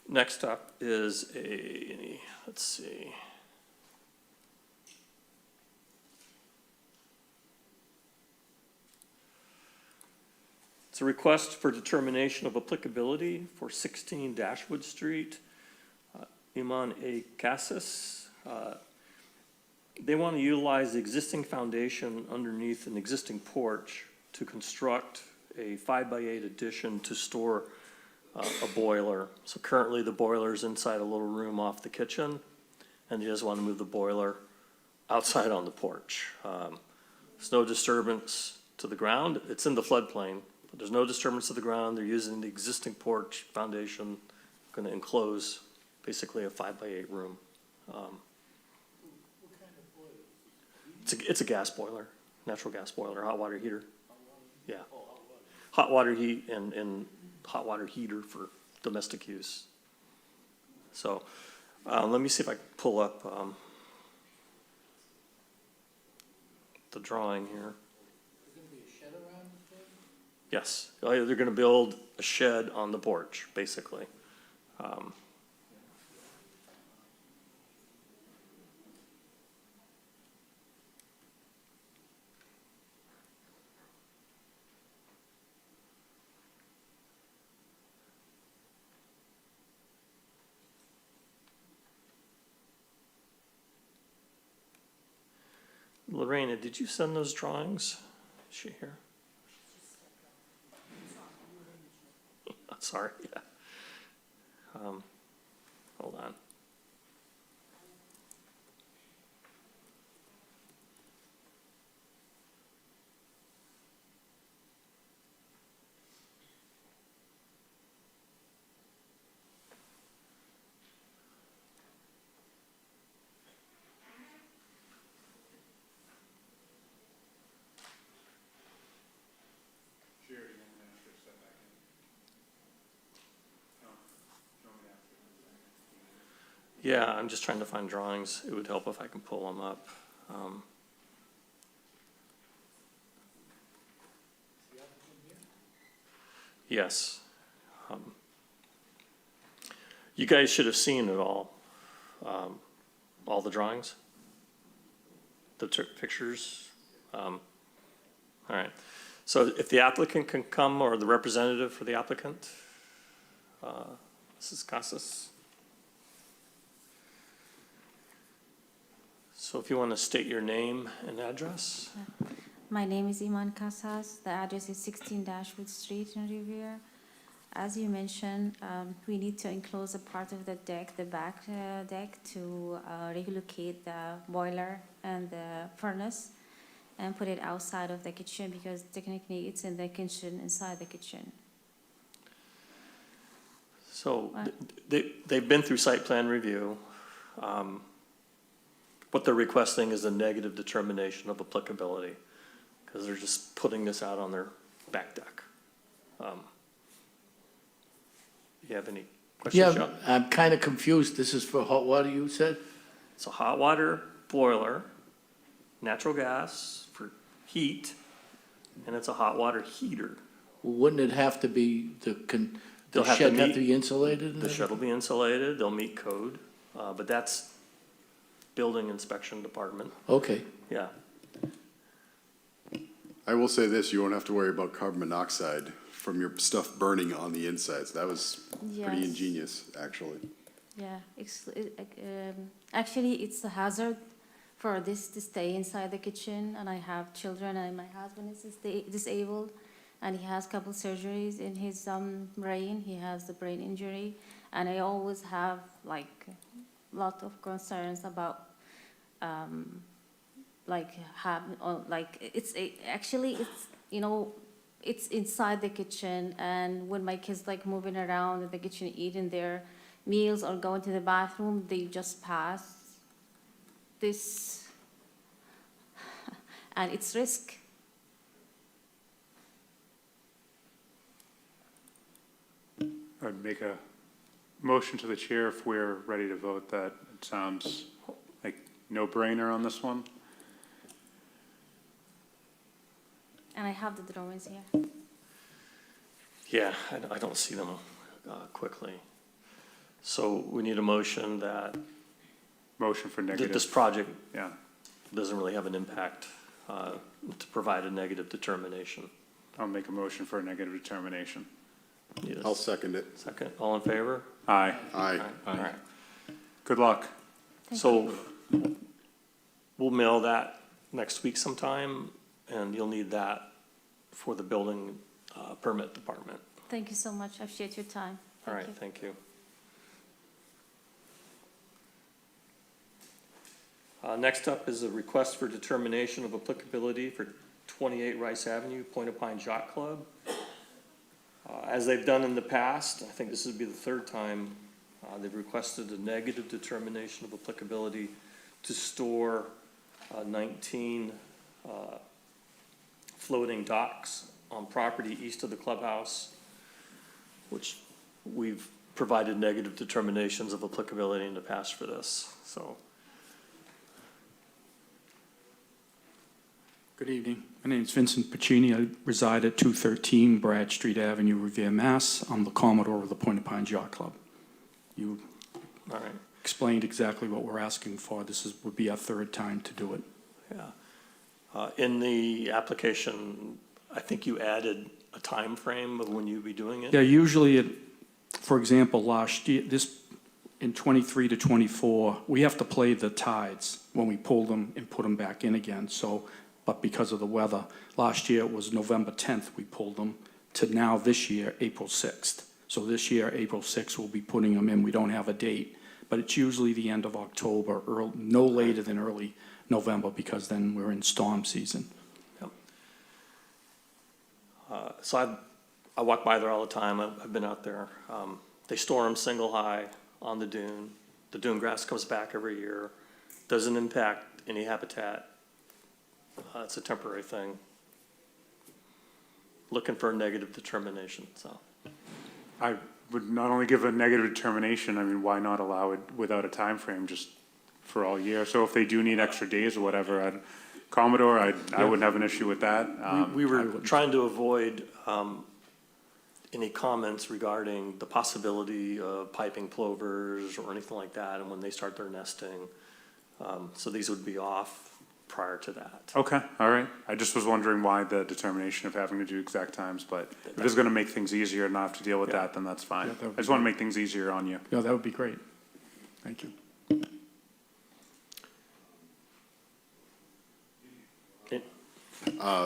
next up is let's see. It's a request for determination of applicability for 16 Dashwood Street, Iman A. Casas. They want to utilize the existing foundation underneath an existing porch to construct a 5x8 addition to store a boiler. So currently the boiler's inside a little room off the kitchen, and they just want to move the boiler outside on the porch. There's no disturbance to the ground. It's in the floodplain, but there's no disturbance to the ground. They're using the existing porch foundation, going to enclose basically a 5x8 room. It's a gas boiler, natural gas boiler, hot water heater. Yeah. Hot water heat and hot water heater for domestic use. So, let me see if I can pull up, the drawing here. Yes, they're gonna build a shed on the porch, basically. Lorena, did you send those drawings? Is she here? Sorry, yeah. Hold on. Yeah, I'm just trying to find drawings. It would help if I can pull them up. Yes. You guys should have seen it all the drawings, the pictures. All right. So if the applicant can come, or the representative for the applicant, Mrs. Casas. So if you want to state your name and address. My name is Iman Casas. The address is 16 Dashwood Street in Revere. As you mentioned, we need to enclose a part of the deck, the back deck, to relocate the boiler and the furnace and put it outside of the kitchen, because technically it's in the kitchen, inside the kitchen. So they've been through site plan review. What they're requesting is a negative determination of applicability, because they're just putting this out on their back deck. You have any questions, Yeah, John? I'm kind of confused. This is for hot water, you said? It's a hot water boiler, natural gas for heat, and it's a hot water heater. Wouldn't it have to be, the They'll have to shed have meet- to be insulated? and The shed will be insulated, they'll meet code, but that's building inspection department, Okay, yeah. I will say this, you won't have to worry about carbon monoxide from your stuff burning on the insides. That was pretty Yes. ingenious, actually. Yeah, actually, it's a hazard for this to stay inside the kitchen, and I have children, and my husband is disabled, and he has couple surgeries in his brain. He has the brain injury, and I always have like lot of concerns about it's inside the kitchen, and when my kids like moving around in the kitchen eating their meals or going to the bathroom, they just pass this, and it's risk. I'd make a motion to the chair if we're ready to vote that. It sounds like no-brainer on this one. And I have the drawings here. Yeah, I don't see them quickly. So we need a motion that Motion for that negative. this project Yeah, doesn't really have an impact to provide a negative determination. I'll make a motion for a negative determination. Need a I'll second it. Second, all in favor? Aye. Aye. All right. Good luck. So we'll mail that next week sometime, and you'll need that for the building permit department. Thank you so much. I appreciate your time. All Thank right, you. thank you. Next up is a request for determination of applicability for 28 Rice Avenue, Point of Pines Yacht Club. As they've done in the past, I think this would be the third time, they've requested a negative determination of applicability to store 19 floating docks on property east of the clubhouse, which we've provided negative determinations of applicability in the past for this, so. Good evening. My name is Vincent Pacini. I reside at 213 Bradstreet Avenue, Revere, Mass. I'm the Commodore of the Point of Pines Yacht Club. You All right, explained exactly what we're asking for. Would be our third time to do it. yeah. In the application, I think you added a time frame of when you'd be doing it? Yeah, usually, for example, last year, in 23 to 24, we have to play the tides when we pull them and put them back in again. But because of the weather, last year it was November 10th we pulled them, to now this year, April 6th. So this year, April 6th, we'll be putting them in. We don't have a date, but it's usually the end of October, no later than early November, because then we're in storm season. So I walk by there all the time. I've been out there. They store them single high on the dune. The dune grass comes back every year. Doesn't impact any habitat. It's a temporary thing. Looking for a negative determination, so. I would not only give a negative determination, I mean, why not allow it without a time frame, just for all year? So if they do need extra days or whatever, Commodore, I wouldn't have an issue with that. We were trying to avoid any comments regarding the possibility of piping plovers or anything like that, and when they start their nesting. So these would be off prior to that. Okay, all right. I just was wondering why the determination of having to do exact times, but if it's gonna make things easier and not have to deal with that, then that's fine. Yeah, that would I just wanna make things easier on you. Yeah, that would be great. Thank you.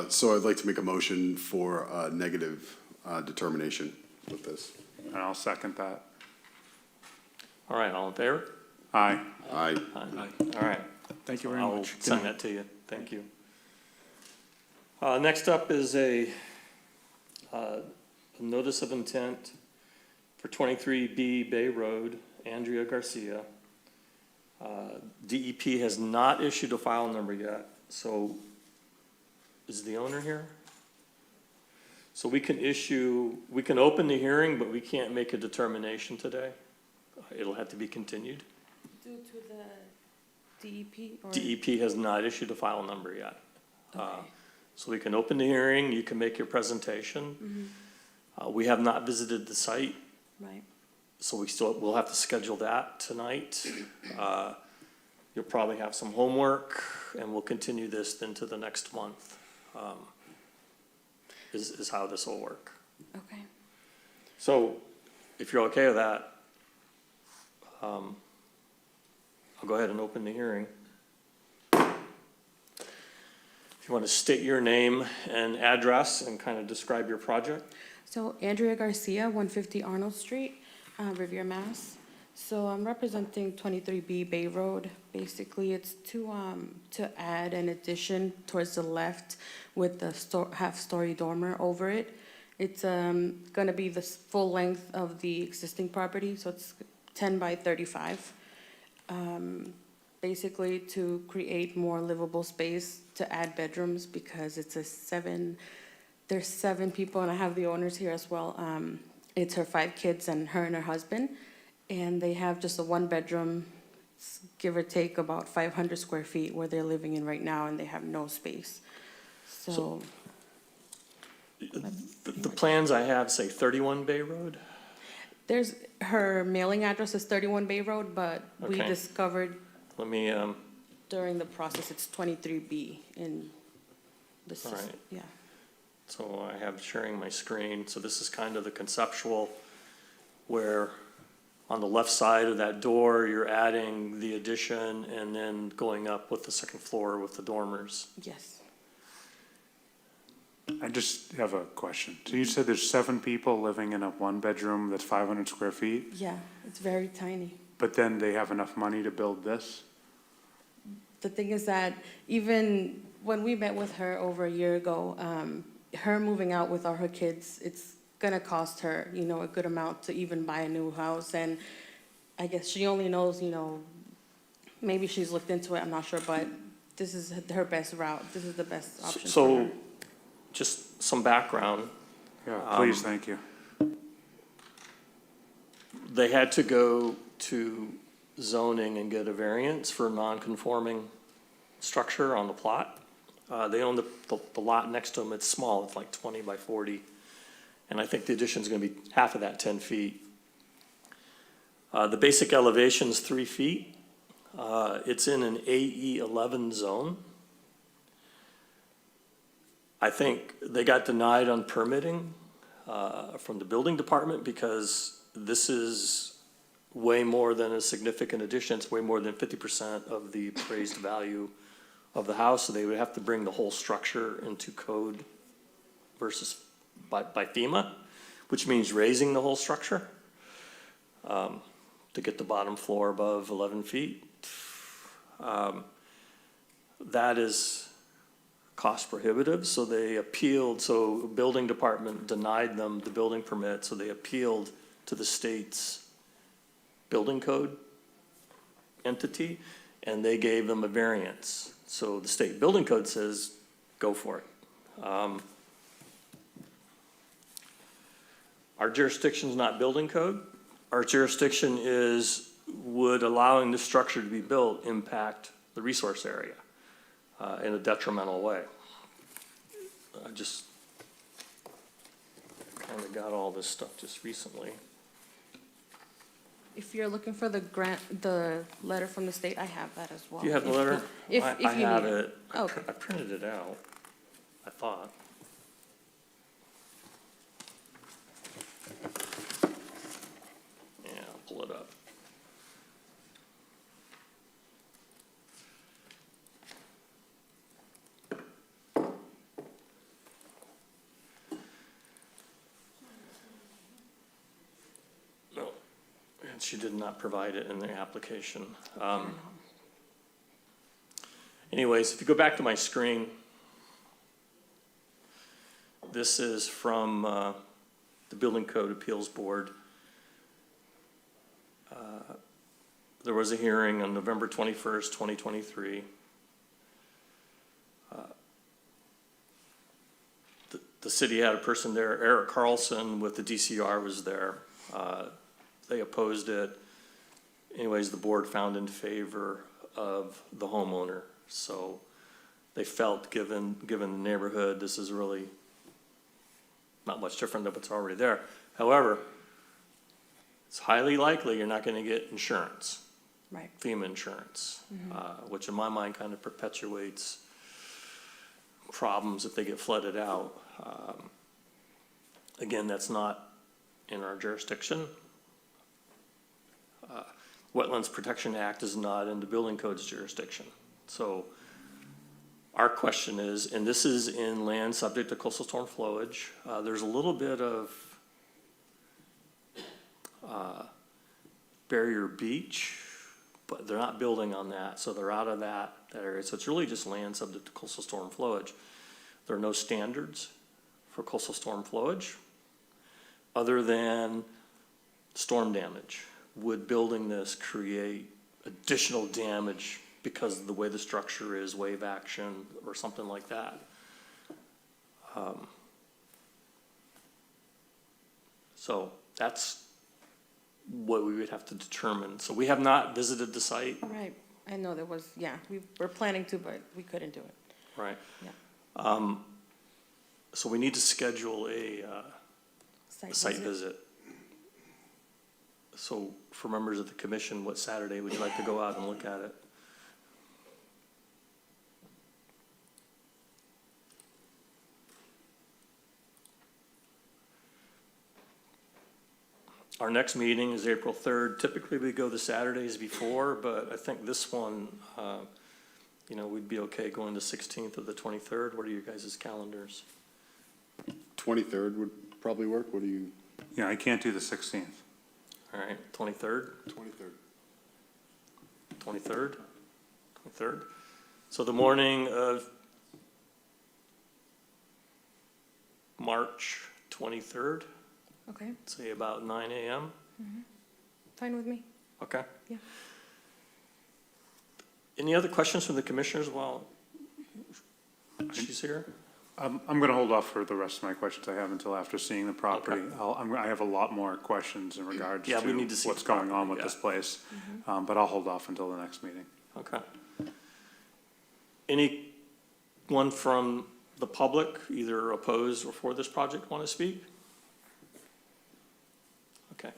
So I'd like to make a motion for a negative determination with this. And I'll second that. All right, all in favor? Aye. Aye. All right. Thank you very I'll much. send that to you. Thank you. Next up is a notice of intent for 23B Bay Road, Andrea Garcia. DEP has not issued a file number yet, so is the owner here? So we can open the hearing, but we can't make a determination today. It'll have to be continued. Due to the DEP or? DEP has not issued a file number yet. So we can open the hearing, you can make your presentation. We have not visited the site, Right. so we'll have to schedule that tonight. You'll probably have some homework, and we'll continue this into the next month, is how this will work. Okay. So, if you're okay with that, I'll go ahead and open the hearing. If you want to state your name and address and kind of describe your project. So Andrea Garcia, 150 Arnold Street, Revere, Mass. So I'm representing 23B Bay Road. Basically, it's to add an addition towards the left with the half-story dormer over it. It's gonna be the full length of the existing property, so it's 10 by 35. Basically to create more livable space, to add bedrooms, because it's there's 7 people, and I have the owners here as well. It's her 5 kids and her husband, and they have just a 1-bedroom, give or take about 500 square feet where they're living in right now, and they have no space. So The plans I have say 31 Bay Road. there's, her mailing address is 31 Bay Road, but we Okay. discovered Let me, during the process, it's 23B in the All system, right. yeah. so I have sharing my screen. So this is kind of the conceptual where on the left side of that door, you're adding the addition and then going up with the second floor with the dormers. Yes. I just have a question. So you said there's 7 people living in a 1-bedroom that's 500 square feet, Yeah, it's very tiny. but then they have enough money to build this? The thing is that even when we met with her over a year ago, her moving out with all her kids, it's gonna cost her, a good amount to even buy a new house. And I guess she only knows, maybe she's looked into it, I'm not sure, but this is her best route. This is the best option for So her. just some background. Yeah, please, thank you. They had to go to zoning and get a variance for non-conforming structure on the plot. They own the lot next to them. It's small. It's like 20 by 40. And I think the addition's gonna be half of that, 10 feet. The basic elevation's 3 feet. It's in an AE 11 zone. I think they got denied on permitting from the building department because this is way more than a significant addition. It's way more than 50% of the appraised value of the house. So they would have to bring the whole structure into code versus by FEMA, which means raising the whole structure to get the bottom floor above 11 feet. That is cost prohibitive, so they appealed, so building department denied them the building permit, so they appealed to the state's building code entity, and they gave them a variance. So the state building code says, go for it. Our jurisdiction's not building code. Our jurisdiction is, would allowing the structure to be built impact the resource area in a detrimental way? I just kind of got all this stuff just recently. If you're looking for the letter from the state, I have that as well. Do you have the letter? If I you have need it. Okay. I printed it out, I thought. Yeah, I'll pull it up. No, and she did not provide it in the application. Anyways, if you go back to my screen, this is from the Building Code Appeals Board. There was a hearing on November 21st, 2023. The city had a person there, Eric Carlson with the DCR was there. They opposed it. Anyways, the board found in favor of the homeowner. So they felt, given the neighborhood, this is really not much different than what's already there. However, it's highly likely you're not gonna get insurance. Right. FEMA insurance, which in my mind kind of perpetuates problems if they get flooded out. Again, that's not in our jurisdiction. Wetlands Protection Act is not in the building code's jurisdiction. So our question is, and this is in land subject to coastal storm flowage, there's a little bit of Barrier Beach, but they're not building on that, so they're out of that area. So it's really just land subject to coastal storm flowage. There are no standards for coastal storm flowage other than storm damage. Would building this create additional damage because of the way the structure is, wave action, or something like that? So that's what we would have to determine. So we have not visited the site, Right. I know there was, yeah, we were planning to, but we couldn't do it. right? Yeah. So we need to schedule a site visit. So for members of the commission, what Saturday would you like to go out and look at it? Our next meeting is April 3rd. Typically, we go the Saturdays before, but I think this one, you know, we'd be okay going the 16th or the 23rd. What are your guys' calendars? 23rd would probably work. What do you? Yeah, I can't do the 16th. All right, 23rd? 23rd? 23rd? So the morning of March 23rd, Okay, say about 9 a.m.? fine with me. Okay. Yeah. Any other questions from the commissioners while she's here? I'm going to hold off for the rest of my questions I have until after seeing the property. Okay. I have a lot more questions in regards Yeah, we need to to see what's the going on property, with yeah. this place. But I'll hold off until the next meeting. Okay. Anyone from the public, either opposed or for this project, want to speak? Okay.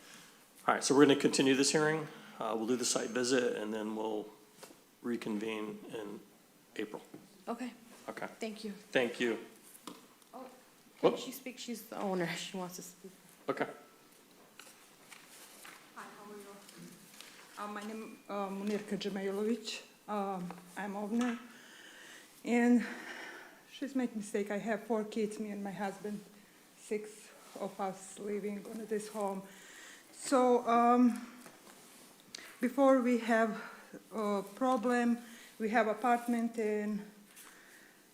All right, so we're going to continue this hearing. We'll do the site visit, and then we'll reconvene in April. Okay, Okay, thank you. thank you. Oh, can Whoop. she speak? She's the owner. She wants to speak. Okay. Hi, how are you? My name is Munirka Jamailovic. I'm owner. And she's made mistake. I have 4 kids, me and my husband, 6 of us living in this home. So before we have a problem, we have apartment and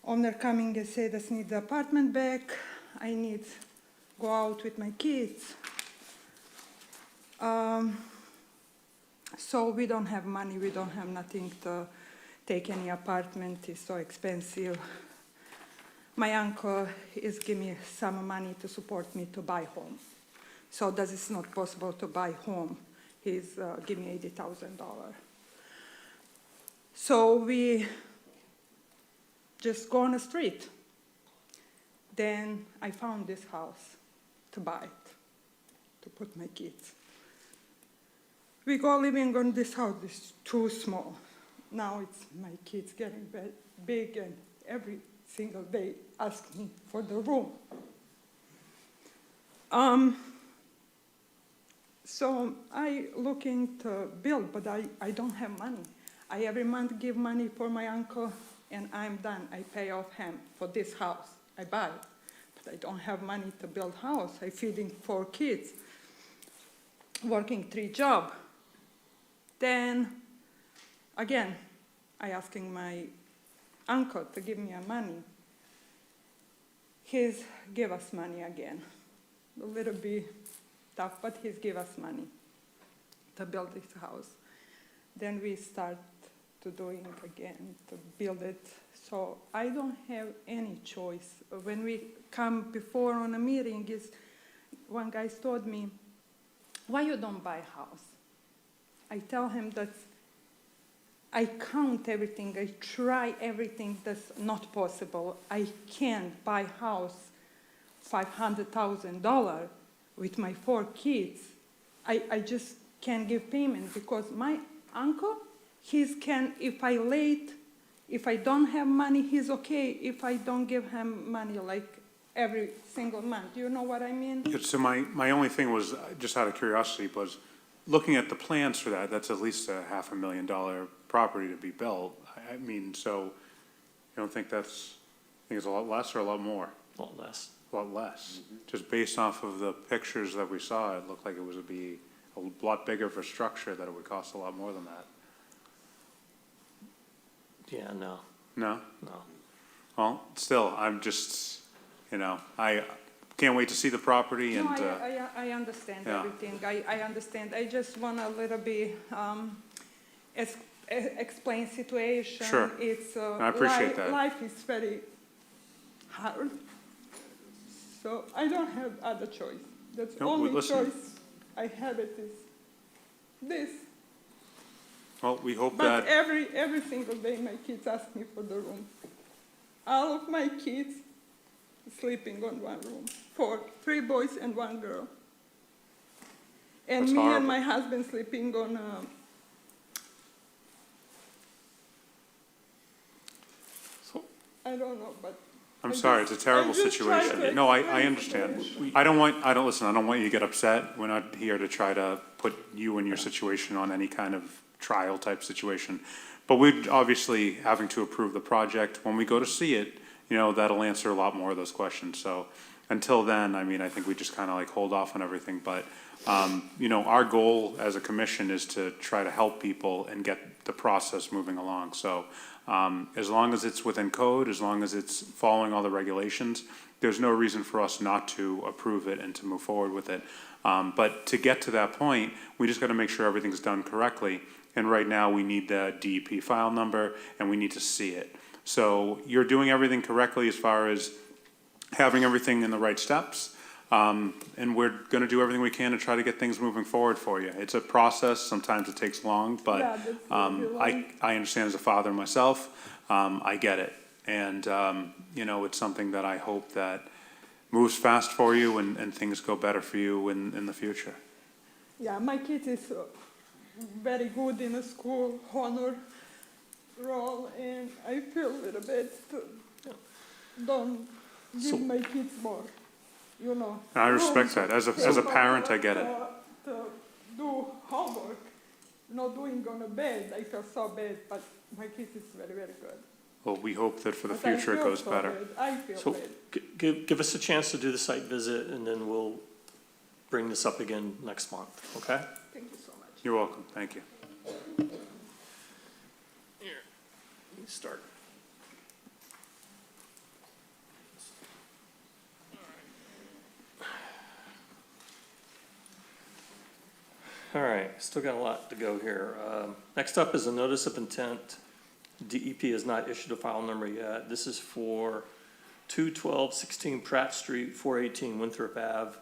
owner coming and say, "Let's need the apartment back. I need go out with my kids." So we don't have money. We don't have nothing to take any apartment. It's so expensive. My uncle is giving me some money to support me to buy home. So that is not possible to buy home. He's giving me $80,000. So we just go on the street. Then I found this house to buy it, to put my kids. We go living on this house, it's too small. Now it's my kids getting big and every single day ask me for the room. So I looking to build, but I don't have money. I every month give money for my uncle and I'm done. I pay off him for this house. I buy it, but I don't have money to build house. I feeding 4 kids, working 3 jobs. Then again, I asking my uncle to give me money. He's give us money again. A little bit tough, but he's give us money to build this house. Then we start to doing again, to build it. So I don't have any choice. When we come before on a meeting, one guy told me, "Why you don't buy a house?" I tell him that I count everything, I try everything that's not possible. I can't buy house $500,000 with my 4 kids. I just can't give payment because my uncle, if I late, if I don't have money, he's okay. If I don't give him money like every single month, you know what I mean? Yeah, so my only thing was, just out of curiosity, was looking at the plans for that, that's at least a $500,000 property to be built. I mean, so you don't think that's, I think it's a lot less or a lot more? A lot less. A lot less. Just based off of the pictures that we saw, it looked like it would be a lot bigger of a structure, that it would cost a lot more than that. Yeah, no, No? no. Well, still, I'm just, I can't wait to see the property and, No, I understand yeah. everything. I understand. I just want a little bit explain situation. Sure. It's I appreciate that. Life is very hard, so I don't have other choice. That's the No, only listen. choice I have. It is this. well, we hope But that, every single day, my kids ask me for the room. All of my kids sleeping on one room, 3 boys and 1 girl. And That's me horrible. and my husband sleeping on So, I don't know, but. I'm I sorry, just- it's a terrible I just try situation. to No, I explain understand. situation. I don't want you to get upset. We're not here to try to put you and your situation on any kind of trial type situation. But we're obviously having to approve the project. When we go to see it, that'll answer a lot more of those questions. So until then, I mean, I think we just kind of like hold off on everything. But, our goal as a commission is to try to help people and get the process moving along. So as long as it's within code, as long as it's following all the regulations, there's no reason for us not to approve it and to move forward with it. But to get to that point, we just got to make sure everything's done correctly. And right now, we need the DEP file number, and we need to see it. So you're doing everything correctly as far as having everything in the right steps. And we're going to do everything we can to try to get things moving forward for you. It's a process. Sometimes it takes long, but Yeah, that's really I understand as a father myself. I get it. And, it's something that I hope that moves fast for you and things go better for you in the future. Yeah, my kid is very good in the school, honor roll, and I feel a little bit don't give my kids more, I respect that. As a parent, I get it. To do homework, not doing on a bed, I feel so bad, but my kids is very, very good. Well, we hope that for the But I future it feel goes so better. bad. I feel So bad. give us a chance to do the site visit, and then we'll bring this up again next month, okay? Thank you so much. You're welcome. Thank you. Here, let me start. All right, still got a lot to go here. Next up is a notice of intent. DEP has not issued a file number yet. This is for 21216 Pratt Street, 418 Winthrop Ave.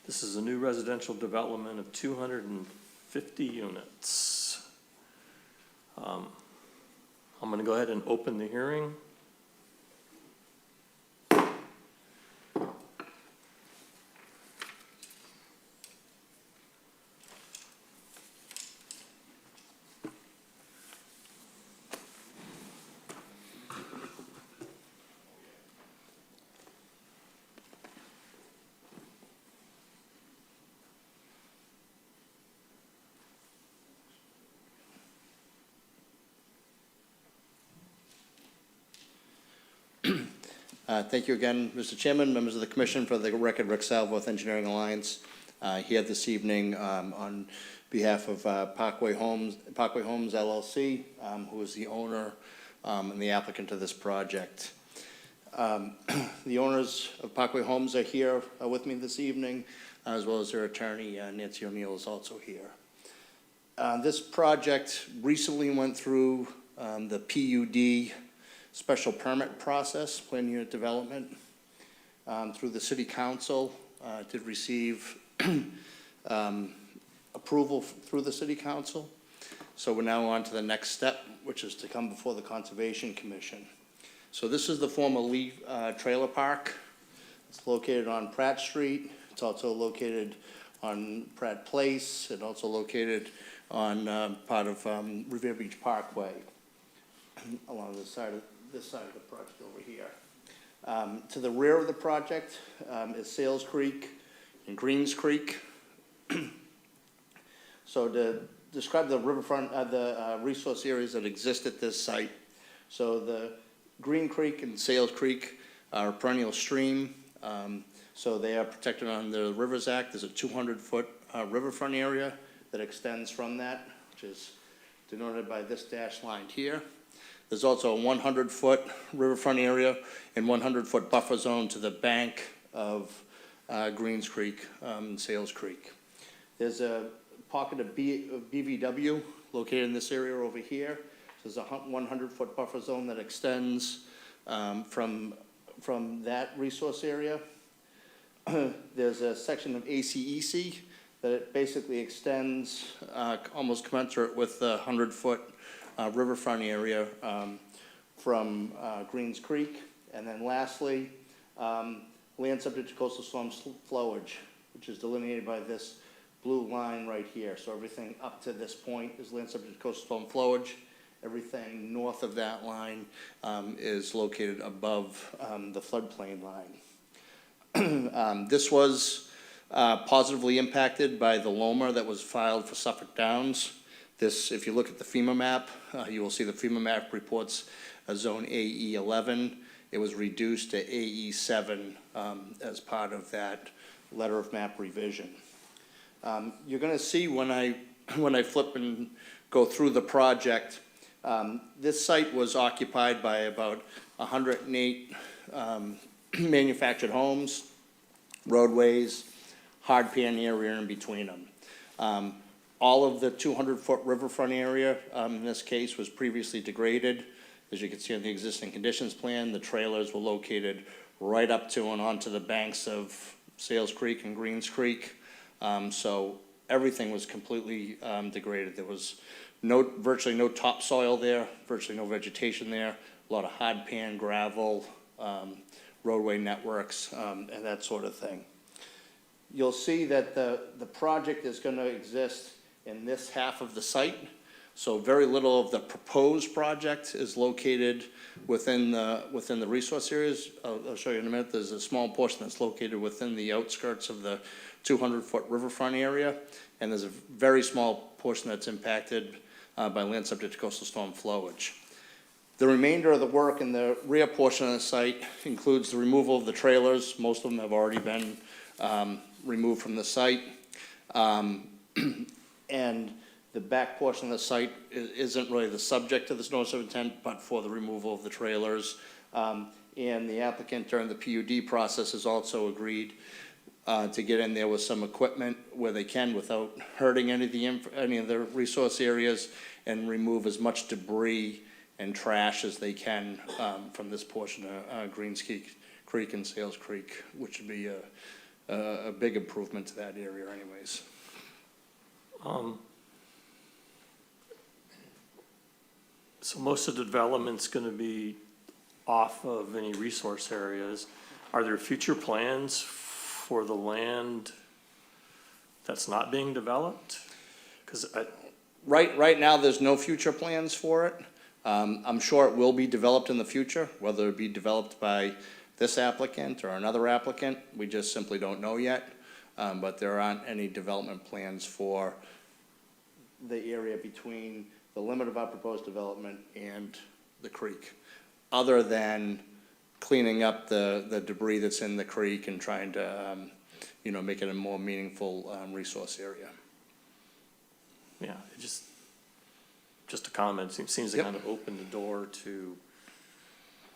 This is a new residential development of 250 units. I'm going to go ahead and open the hearing. Thank you again, Mr. Chairman, members of the commission. For the record, Rick Salvo with Engineering Alliance, here this evening on behalf of Parkway Homes LLC, who is the owner and the applicant of this project. The owners of Parkway Homes are here with me this evening, as well as their attorney, Nancy O'Neill, is also here. This project recently went through the PUD special permit process, plan unit development, through the city council. Did receive approval through the city council. So we're now on to the next step, which is to come before the Conservation Commission. So this is the former Lee Trailer Park It's located on Pratt Street. It's also located on Pratt Place, and also located on part of Revere Beach Parkway, along this side of the project over here. To the rear of the project is Sales Creek and Greens Creek. So to describe the riverfront, the resource areas that exist at this site. So the Green Creek and Sales Creek are a perennial stream. So they are protected under the Rivers Act. There's a 200-foot riverfront area that extends from that, which is denoted by this dashed line here. There's also a 100-foot riverfront area and 100-foot buffer zone to the bank of Greens Creek and Sales Creek. There's a pocket of BVW located in this area over here. There's a 100-foot buffer zone that extends from that resource area. There's a section of ACEC that basically extends almost commensurate with the 100-foot riverfront area from Greens Creek. And then lastly, land subject to coastal storm flowage, which is delineated by this blue line right here. So everything up to this point is land subject to coastal storm flowage. Everything north of that line is located above the floodplain line. This was positively impacted by the LOMA that was filed for Suffolk Downs. This, if you look at the FEMA map, you will see the FEMA map reports a zone AE11. It was reduced to AE7 as part of that letter of map revision. You're going to see when I flip and go through the project, this site was occupied by about 108 manufactured homes, roadways, hard pan area in between them. All of the 200-foot riverfront area, in this case, was previously degraded. As you can see on the existing conditions plan, the trailers were located right up to and onto the banks of Sales Creek and Greens Creek. So everything was completely degraded. There was virtually no topsoil there, virtually no vegetation there, a lot of hard pan, gravel, roadway networks, and that sort of thing. You'll see that the project is going to exist in this half of the site. So very little of the proposed project is located within the resource areas. I'll show you in a minute. There's a small portion that's located within the outskirts of the 200-foot riverfront area, and there's a very small portion that's impacted by land subject to coastal storm flowage. The remainder of the work in the rear portion of the site includes the removal of the trailers. Most of them have already been removed from the site. And the back portion of the site isn't really the subject of this notice of intent, but for the removal of the trailers. And the applicant during the PUD process has also agreed to get in there with some equipment where they can without hurting any of the resource areas, and remove as much debris and trash as they can from this portion of Greens Creek and Sales Creek, which would be a big improvement to that area anyways. So most of the development's going to be off of any resource areas. Are there future plans for the land that's not being developed? Because Right now, there's no future plans for it. I'm sure it will be developed in the future, whether it be developed by this applicant or another applicant. We just simply don't know yet. But there aren't any development plans for the area between the limit of our proposed development and the creek, other than cleaning up the debris that's in the creek and trying to, make it a more meaningful resource area. yeah, it just a comment. It seems to kind of open the door to,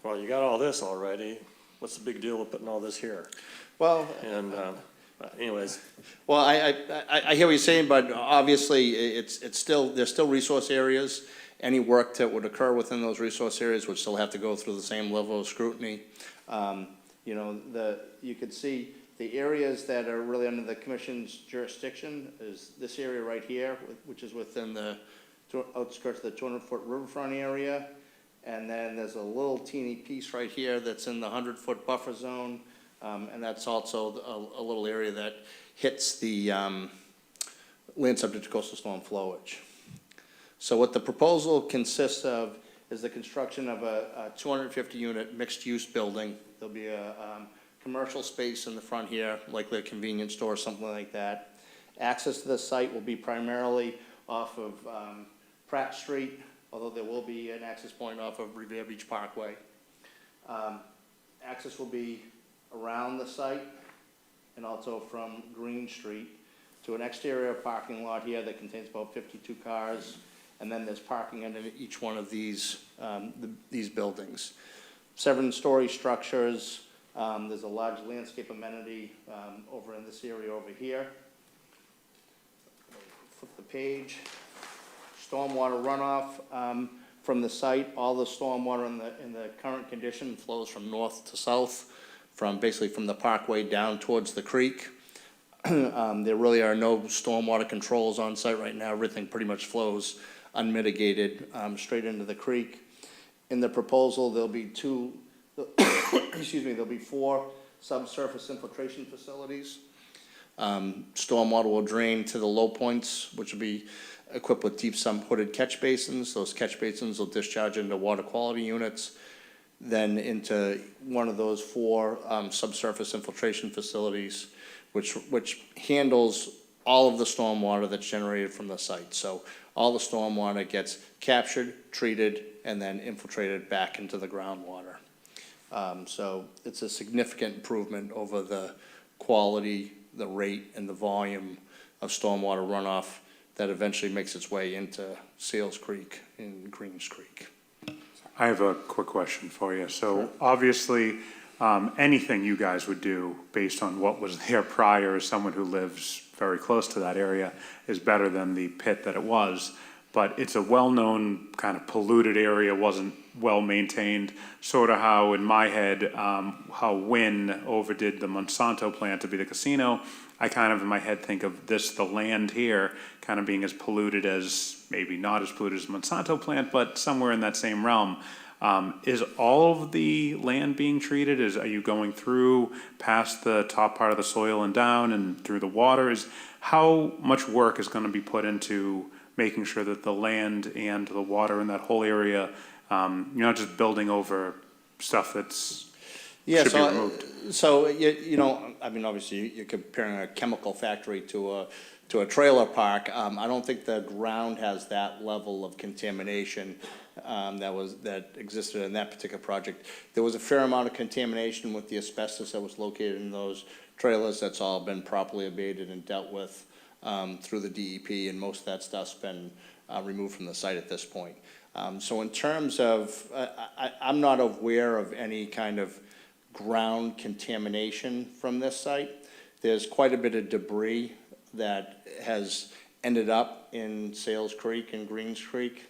well, you got all this already. What's the big deal of putting all this here? Well, and anyways. Well, I hear what you're saying, but obviously there's still resource areas. Any work that would occur within those resource areas would still have to go through the same level of scrutiny. You could see the areas that are really under the commission's jurisdiction is this area right here, which is within the outskirts of the 200-foot riverfront area. And then there's a little teeny piece right here that's in the 100-foot buffer zone And that's also a little area that hits the land subject to coastal storm flowage. So what the proposal consists of is the construction of a 250-unit mixed-use building. There'll be a commercial space in the front here, likely a convenience store or something like that. Access to the site will be primarily off of Pratt Street, although there will be an access point off of Revere Beach Parkway. Access will be around the site and also from Green Street to an exterior parking lot here that contains about 52 cars. And then there's parking under each one of these buildings. 7-story structures. There's a large landscape amenity over in this area over here. Flip the page. Stormwater runoff from the site. All the stormwater in the current condition flows from north to south, basically from the parkway down towards the creek. There really are no stormwater controls on site right now. Everything pretty much flows unmitigated straight into the creek. In the proposal, there'll be there'll be 4 subsurface infiltration facilities. Stormwater will drain to the low points, which will be equipped with deep sump hooded catch basins. Those catch basins will discharge into water quality units, then into one of those 4 subsurface infiltration facilities, which handles all of the stormwater that's generated from the site. So all the stormwater gets captured, treated, and then infiltrated back into the groundwater. So it's a significant improvement over the quality, the rate, and the volume of stormwater runoff that eventually makes its way into Sales Creek and Greens Creek. I have a quick question for you. So obviously, anything you guys would do based on what was there prior, as someone who lives very close to that area, is better than the pit that it was. But it's a well-known kind of polluted area, wasn't well-maintained, sort of how in my head, how Wynn overdid the Monsanto plant to be the casino. I kind of in my head think of the land here kind of being as polluted as, maybe not as polluted as Monsanto plant, but somewhere in that same realm. Is all of the land being treated? Are you going through past the top part of the soil and down and through the water? How much work is going to be put into making sure that the land and the water in that whole area, you're not just building over stuff that's should be removed? So you know, I mean, obviously you're comparing a chemical factory to a trailer park. I don't think the ground has that level of contamination that existed in that particular project. There was a fair amount of contamination with the asbestos that was located in those trailers. That's all been properly abated and dealt with through the DEP, and most of that stuff's been removed from the site at this point. So in terms of, I'm not aware of any kind of ground contamination from this site. There's quite a bit of debris that has ended up in Sales Creek and Greens Creek,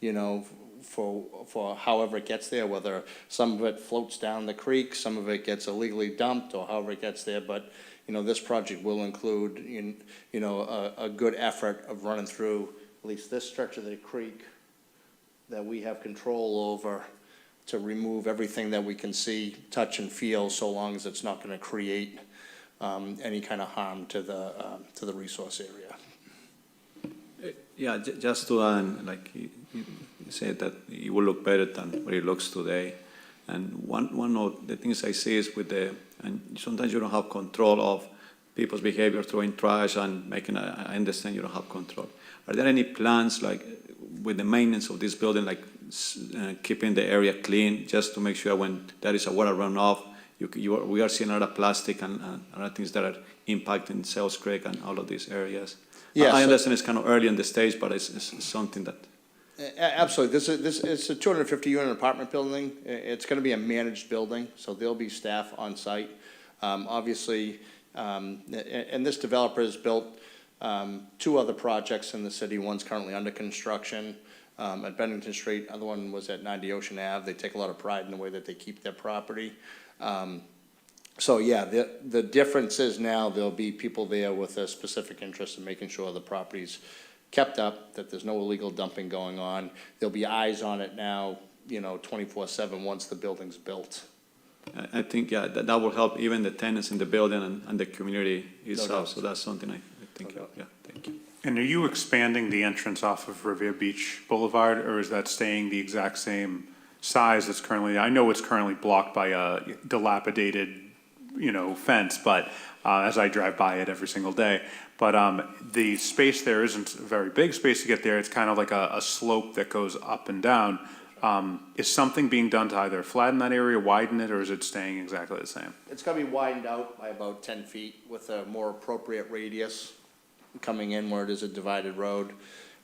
you know, for however it gets there, whether some of it floats down the creek, some of it gets illegally dumped, or however it gets there. But, you know, this project will include, you know, a good effort of running through at least this stretch of the creek that we have control over, to remove everything that we can see, touch, and feel, so long as it's not going to create any kind of harm to the resource area. Yeah, just to add, like you said, that it will look better than what it looks today. And one of the things I see is and sometimes you don't have control of people's behavior, throwing trash and I understand you don't have control. Are there any plans, like with the maintenance of this building, like keeping the area clean, just to make sure when there is a water runoff, we are seeing a lot of plastic and other things that are impacting Sales Creek and all of these areas? Yeah, I understand it's kind of early in the stage, but it's something that... Absolutely. It's a 250-unit apartment building. It's going to be a managed building, so there'll be staff on site. Obviously, and this developer has built 2 other projects in the city. One's currently under construction at Bennington Street. Other one was at 90 Ocean Ave. They take a lot of pride in the way that they keep their property. So yeah, the difference is now there'll be people there with a specific interest in making sure the property's kept up, that there's no illegal dumping going on. There'll be eyes on it now, you know, 24/7 once the building's built. I think, yeah, that will help even the tenants in the building and the community itself. doubt. So that's something I think, yeah, thank you. And are you expanding the entrance off of Revere Beach Boulevard, or is that staying the exact same size that's currently, I know it's currently blocked by a dilapidated, fence, but, as I drive by it every single day. But, the space there isn't a very big space to get there. It's kind of like a slope that goes up and down. Is something being done to either flatten that area, widen it, or is it staying exactly the same? It's gonna be widened out by about 10 feet with a more appropriate radius coming in where it is a divided road.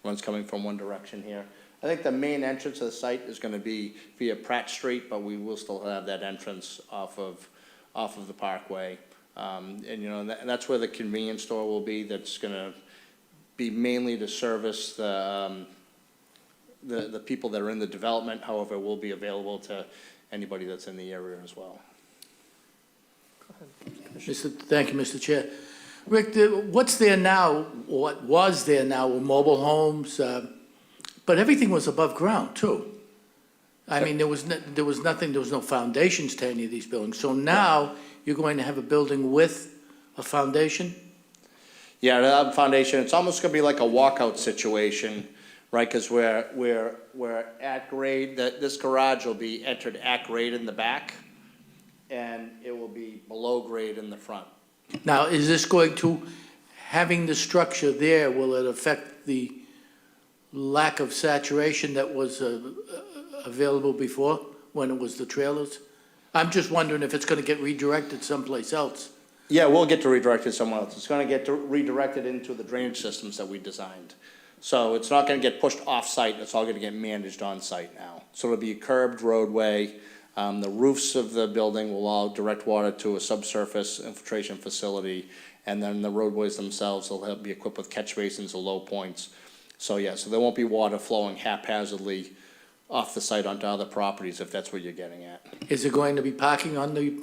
One's coming from one direction here. I think the main entrance of the site is gonna be via Pratt Street, but we will still have that entrance off of the Parkway. And that's where the convenience store will be. That's gonna be mainly to service the people that are in the development. However, will be available to anybody that's in the area as well. Thank you, Mr. Chair. Rick, what's there now, what was there now were mobile homes, but everything was above ground too. I mean, there was nothing, there was no foundations to any of these buildings. So now you're going to have a building with a foundation? Yeah, the foundation, it's almost gonna be like a walkout situation, right? Because we're at grade, this garage will be entered at grade in the back, and it will be below grade in the front. Now, is this going to, having the structure there, will it affect the lack of saturation that was available before, when it was the trailers? I'm just wondering if it's gonna get redirected someplace else. Yeah, we'll get to redirect it somewhere else. It's gonna get redirected into the drainage systems that we designed. So it's not gonna get pushed off-site, it's all gonna get managed on-site now. So it'll be a curbed roadway. The roofs of the building will all direct water to a subsurface infiltration facility, and then the roadways themselves will be equipped with catch basins or low points. So yeah, so there won't be water flowing haphazardly off the site onto other properties, if that's what you're getting at. Is it going to be parking on the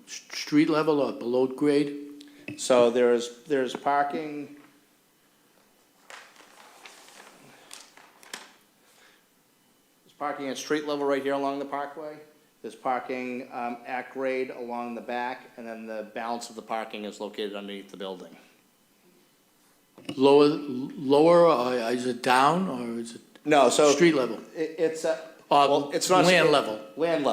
street level or below grade? So there's parking. There's parking at street level right here along the Parkway. There's parking at grade along the back, and then the balance of the parking is located underneath the building. Lower, or is it down, or is it? No, so. Street level? It's not. Land level? Land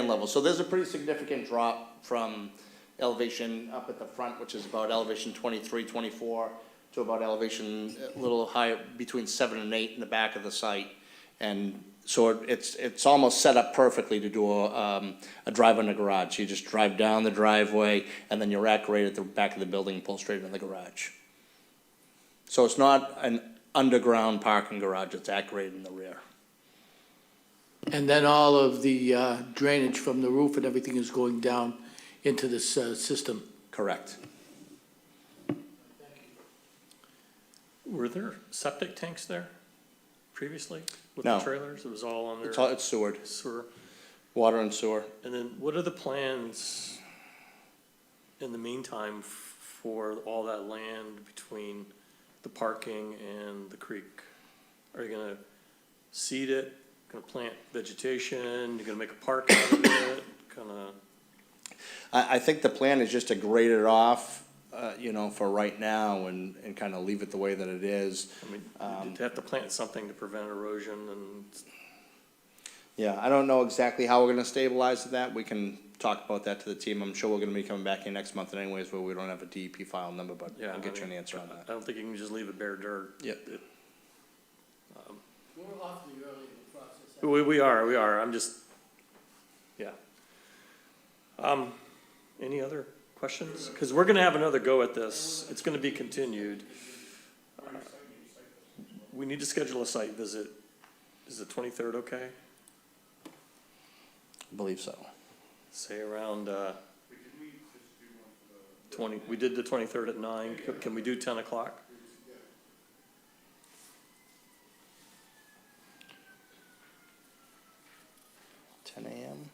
level. So there's a pretty significant drop from elevation up at the front, which is about elevation 23, 24, to about elevation a little higher, between 7 and 8 in the back of the site. And so it's almost set up perfectly to do a drive in the garage. You just drive down the driveway, and then you're at grade at the back of the building, pull straight in the garage. So it's not an underground parking garage, it's at grade in the rear. And then all of the drainage from the roof and everything is going down into this system? Correct. Were there septic tanks there previously with No. the trailers? It was all under It's sewered, sewer? water and sewer. And then what are the plans in the meantime for all that land between the parking and the creek? Are you gonna seed it, gonna plant vegetation, you're gonna make a park out of it, gonna? I think the plan is just to grade it off, for right now and kind of leave it the way that it is. I mean, you'd have to plant something to prevent erosion and, Yeah, I don't know exactly how we're gonna stabilize that. We can talk about that to the team. I'm sure we're gonna be coming back here next month anyways, where we don't have a DEP file number, but yeah. I'll get you an answer on that. I don't think you can just leave it bare dirt. Yep. We're awfully early in the process. We are, I'm just, yeah. Any other questions? Because we're gonna have another go at this, it's gonna be continued. We need to schedule a site visit, is the 23rd okay? I believe so. Say around, 20, we did the 23rd at 9, can we do 10 o'clock? a.m.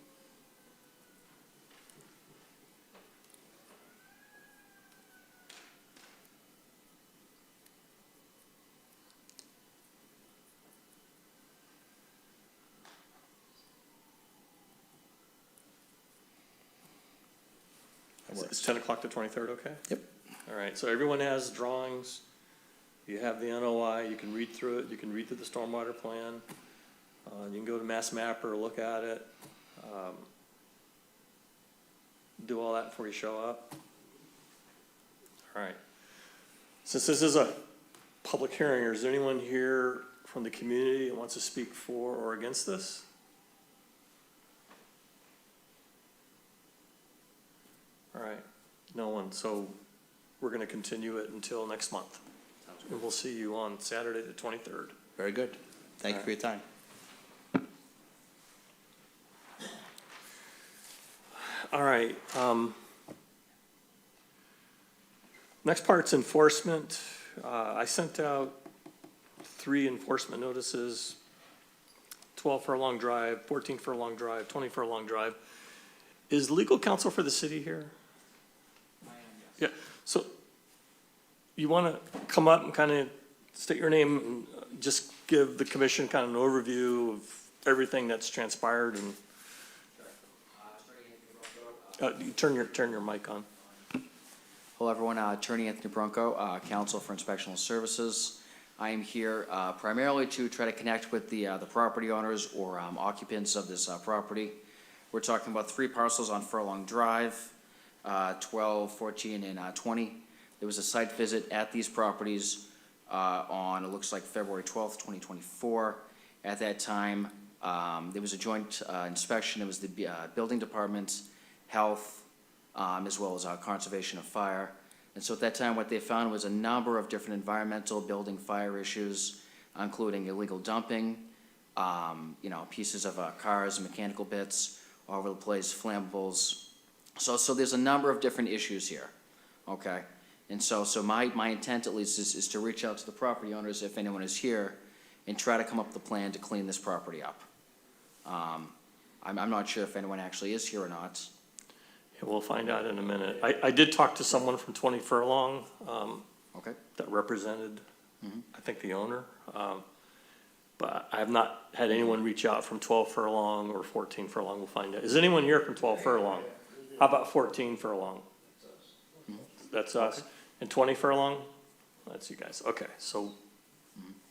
is 10 o'clock the 23rd, okay? Yep. All right, so everyone has drawings, you have the NOI, you can read through it, you can read through the stormwater plan, you can go to Mass Mapper, look at it, do all that before you show up. All right. Since this is a public hearing, is there anyone here from the community that wants to speak for or against this? All right, no one, so we're gonna continue it until next month. And we'll see you on Saturday, the 23rd. Very good. Thank you for your time. All right, next part's enforcement. I sent out 3 enforcement notices, 12 furlong drive, 14 furlong drive, 20 furlong drive. Is legal counsel for the city here? Yeah, so you want to come up and kind of state your name and just give the commission kind of an overview of everything that's transpired and you turn your mic on. Hello, everyone. Attorney Anthony Bronco, Counsel for Inspectional Services. I am here primarily to try to connect with the property owners or occupants of this property. We're talking about 3 parcels on Furlong Drive, 12, 14, and 20. There was a site visit at these properties on, it looks like February 12th, 2024. At that time, there was a joint inspection. It was the building department, health, as well as conservation of fire. And so at that time, what they found was a number of different environmental building fire issues, including illegal dumping, pieces of cars, mechanical bits all over the place, flammables. So there's a number of different issues here, okay? And so my intent at least is to reach out to the property owners, if anyone is here, and try to come up with a plan to clean this property up. I'm not sure if anyone actually is here or not. Yeah, we'll find out in a minute. I did talk to someone from 20 Furlong Okay. that represented, I think, the owner. But I have not had anyone reach out from 12 Furlong or 14 Furlong. We'll find out. Is anyone here from 12 Furlong? How about 14 Furlong? That's us. And 20 Furlong? That's you guys. Okay, so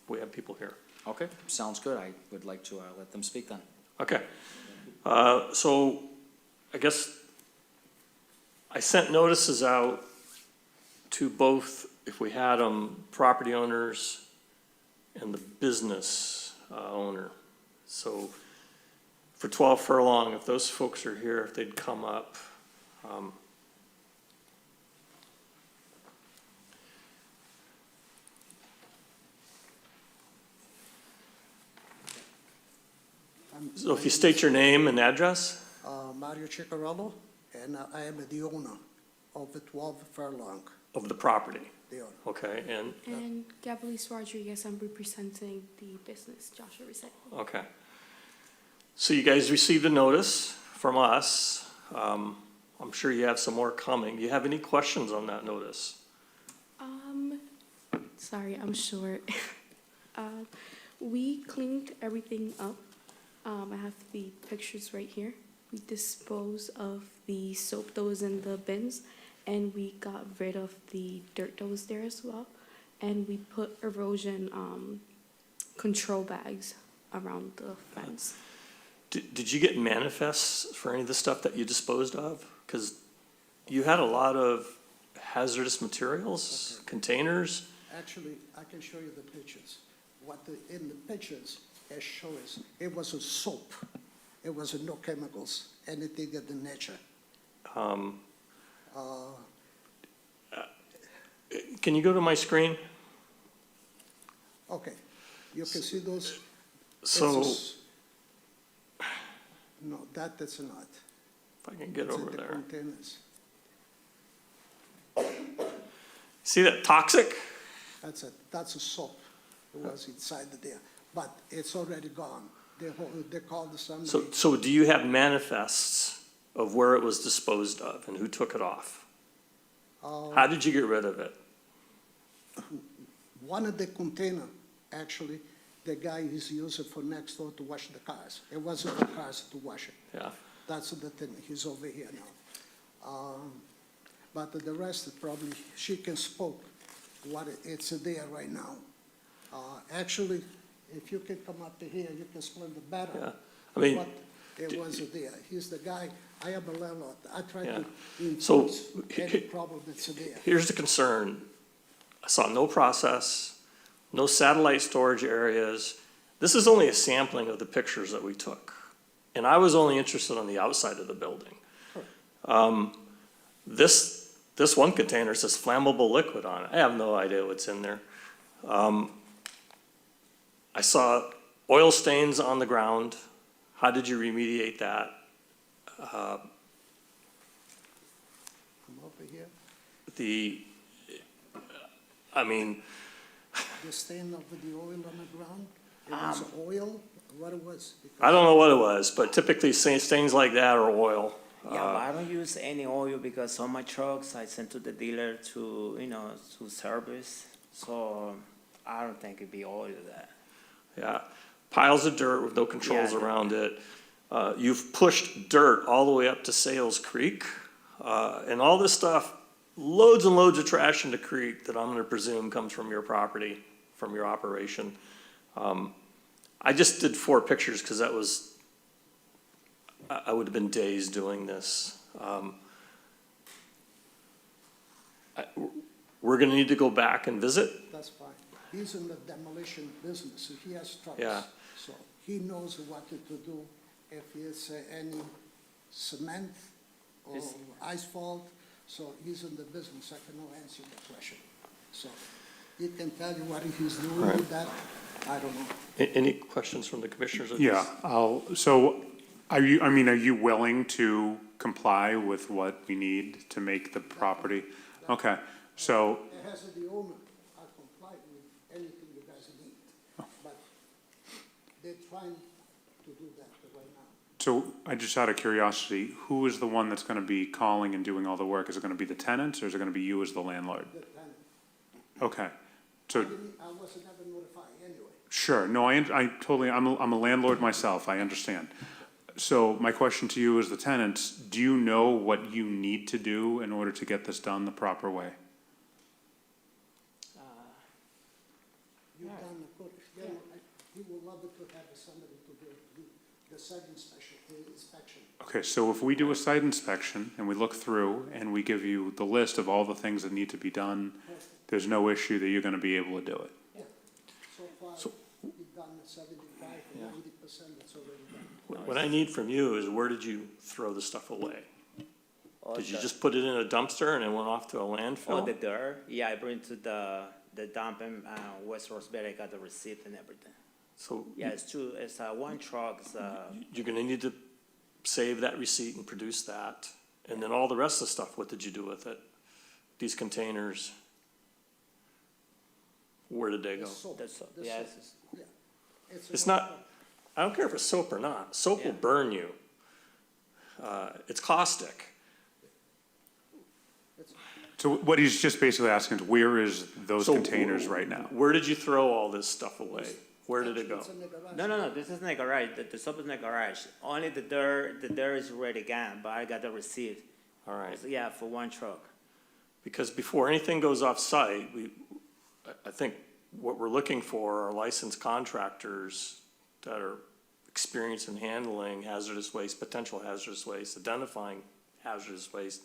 we have people here. Okay, sounds good. I would like to let them speak then. Okay. So I guess I sent notices out to both, if we had them, property owners and the business owner. So for 12 Furlong, if those folks are here, if they'd come up. So if you state your name and address? Mario Ciccarello, and I am the owner of the 12 Furlong. Of the property? The owner. Okay, and? And Gabrielise Rodriguez, I'm representing the business, Joshua Recycling. Okay. So you guys received a notice from us. I'm sure you have some more coming. Do you have any questions on that notice? Sorry, I'm short. We cleaned everything up. I have the pictures right here. We disposed of the soap that was in the bins, and we got rid of the dirt that was there as well. And we put erosion control bags around the fence. Did you get manifests for any of the stuff that you disposed of? Because you had a lot of hazardous materials, containers. Actually, I can show you the pictures. In the pictures, it shows, it was a soap. It was no chemicals, anything of the nature. Can you go to my screen? Okay, you can see those. So, No, that's not. if I can get It's in over the there. containers. See that toxic? That's a soap. It was inside there, but it's already gone. They called somebody. So do you have manifests of where it was disposed of and who took it off? How did you get rid of it? One of the container, actually, the guy is using for next door to wash the cars. It wasn't the cars to wash it. Yeah. That's the thing. He's over here now. but the rest is probably, she can spoke what it's there right now. Actually, if you can come up to here, you can explain the Yeah. better. I mean, What it was there. He's the guy, I am a landlord. I try Yeah. to So, enforce any problem that's there. Here's the concern. I saw no process, no satellite storage areas. This is only a sampling of the pictures that we took. And I was only interested on the outside of the building. This one container says flammable liquid on it. I have no idea what's in there. I saw oil stains on the ground. How did you remediate that? Come over here, I mean, the stain of the oil on the ground. It was oil, what it was. I don't know what it was, but typically stains like that are oil. Yeah, but I don't use any oil because all my trucks I send to the dealer to, to service. So I don't think it'd be oil that. Yeah, piles of dirt with no controls Yeah. around it. You've pushed dirt all the way up to Sales Creek, and all this stuff, loads and loads of trash in the creek that I'm gonna presume comes from your property, from your operation. I just did 4 pictures because that was, I would have been days doing this. We're gonna need to go back and visit. That's fine. He's in the demolition business, so he has trucks. Yeah. So he knows what to do if it's any cement or asphalt. So he's in the business, I cannot answer the question. So he can tell you what he's doing with that, I don't know. Any questions from the commissioners? of Yeah, this? so are you willing to comply with what we need to make the property? Okay, so, It has the owner, I comply with anything you guys need. But they're trying to do that right now. so I just out of curiosity, who is the one that's gonna be calling and doing all the work? Is it gonna be the tenants or is it gonna be you as the landlord? The tenant. Okay, so, I wasn't ever notified anyway. sure, no, I totally, I'm a landlord myself, I understand. So my question to you as the tenants, do you know what you need to do in order to get this done the proper way? You done a good, he would love it to have somebody to do the site inspection. Okay, so if we do a site inspection and we look through and we give you the list of all the things that need to be done, there's no issue that you're gonna be able to do it. Yeah, so far, we've done 75 or 90%, that's already done. What I need from you is where did you throw the stuff away? Oh, Did you the- just put it in a dumpster and it went off to a Oh, landfill? the dirt? Yeah, I bring to the dump in West Roseberry. I got the receipt and everything. So Yeah, it's one truck. It's, you're gonna need to save that receipt and produce that. And then all the rest of the stuff, what did you do with it? These containers? Where did they go? The yeah, soap, yeah. It's not, I don't care if it's soap or not. Soap will Yeah. burn you. It's caustic. So what he's just basically asking is where is those So containers right now? Where did you throw all this stuff away? Where did it go? It's in the garage. no. This isn't a garage. The soap is in the garage. Only the dirt is already gone. But I got the receipt. All right. So, yeah, for one truck. Because before anything goes off-site, I think what we're looking for are licensed contractors that are experienced in handling hazardous waste, potential hazardous waste, identifying hazardous waste,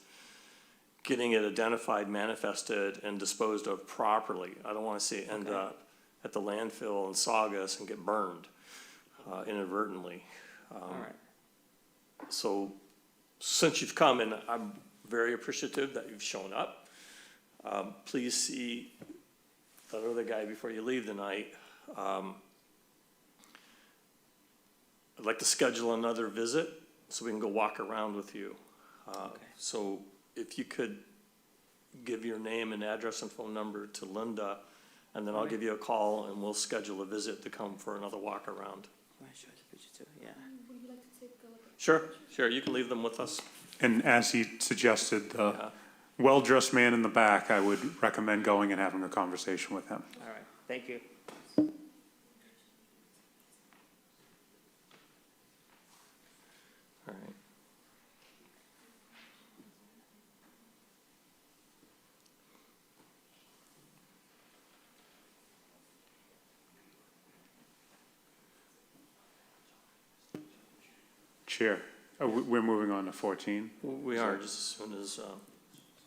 getting it identified, manifested, and disposed of properly. I don't want to see it end up at the landfill in Saugus and get burned inadvertently. All right. So since you've come, and I'm very appreciative that you've shown up, please see that other guy before you leave tonight. I'd like to schedule another visit so we can go walk around with you. So if you could give your name and address and phone number to Linda, and then I'll give you a call and we'll schedule a visit to come for another walk around. Can I show the picture too? Yeah. Sure, you can leave them with us. And as he suggested, the well-dressed man in the back, I would recommend going and having a conversation with him. All right. Thank you. All right. Chair, we're moving on to 14. We are, just as soon as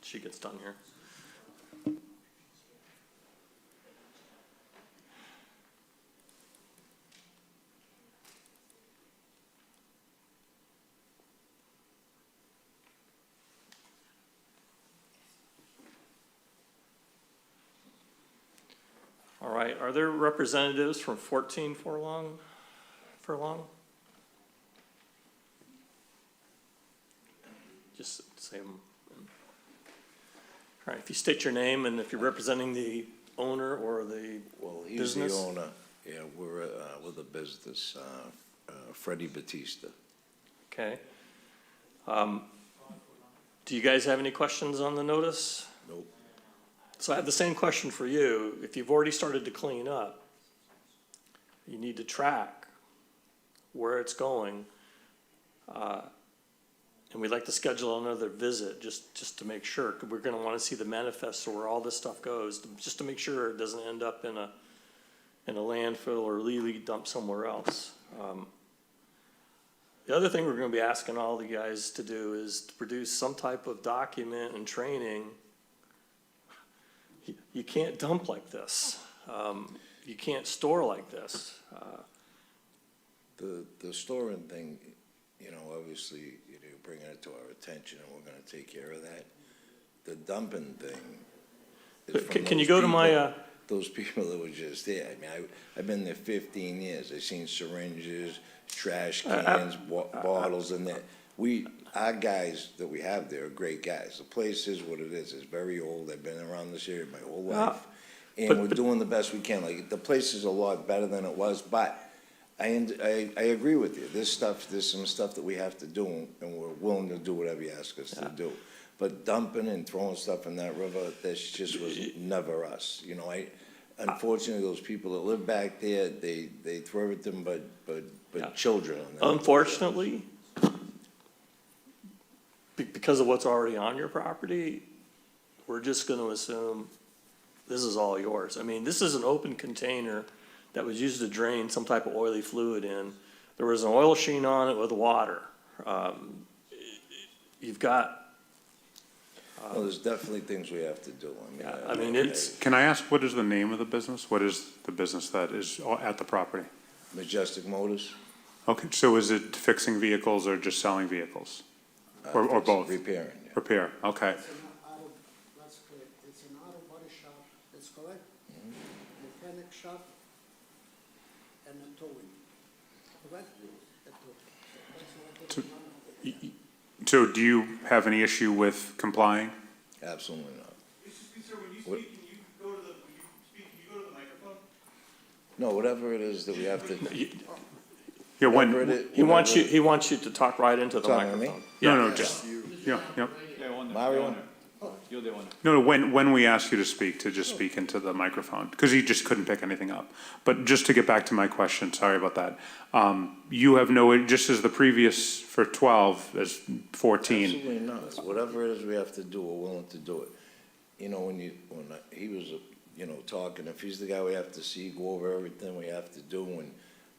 she gets done here. All right, are there representatives from 14 Furlong? Just say them. All right, if you state your name and if you're representing the owner or the Well, he's business. the owner. Yeah, we're with a business, Freddie Batista. Okay. Do you guys have any questions on the notice? Nope. So I have the same question for you. If you've already started to clean up, you need to track where it's going. And we'd like to schedule another visit just to make sure. 'Cause we're gonna wanna see the manifest where all this stuff goes, just to make sure it doesn't end up in a landfill or legally dumped somewhere else. The other thing we're gonna be asking all the guys to do is to produce some type of document and training. You can't dump like this. You can't store like this. The storing thing, you know, obviously, you're bringing it to our attention, and we're gonna take care of that. The dumping thing is from Can you those go to people- my, those people that were just there. I mean, I've been there 15 years. I've seen syringes, trash cans, bottles in there. Our guys that we have there are great guys. The place is what it is. It's very old. I've been around this area my whole life. And we're doing the best we can. Like, the place is a lot better than it was, but I agree with you. There's some stuff that we have to do, and we're willing to do whatever you ask us to do. But dumping and throwing stuff in that river, that just was never us. You know, unfortunately, those people that live back there, they throw everything but children. unfortunately, because of what's already on your property, we're just gonna assume this is all yours. I mean, this is an open container that was used to drain some type of oily fluid in. There was an oil sheen on it with water. You've got. Well, there's definitely things we have to do. I mean, it's. Can I ask, what is the name of the business? What is the business that is at the property? Majestic Motors. Okay, so is it fixing vehicles or just selling vehicles? Or both? Repairing. Repair, okay. That's correct. It's an auto body shop, that's correct? Mechanic shop and a towing, correct? A tow. So do you have any issue with complying? Absolutely not. No, whatever it is that we have to. Yeah, when, He wants you to talk right into the Talking to me? microphone. no, just, yeah. Mario? You're the owner. No, when we ask you to speak, to just speak into the microphone, because he just couldn't pick anything up. But just to get back to my question, sorry about that. You have no, just as the previous for 12, as 14. Absolutely not. Whatever it is we have to do, we're willing to do it. You know, when he was, you know, talking, if he's the guy we have to see, go over everything we have to do, and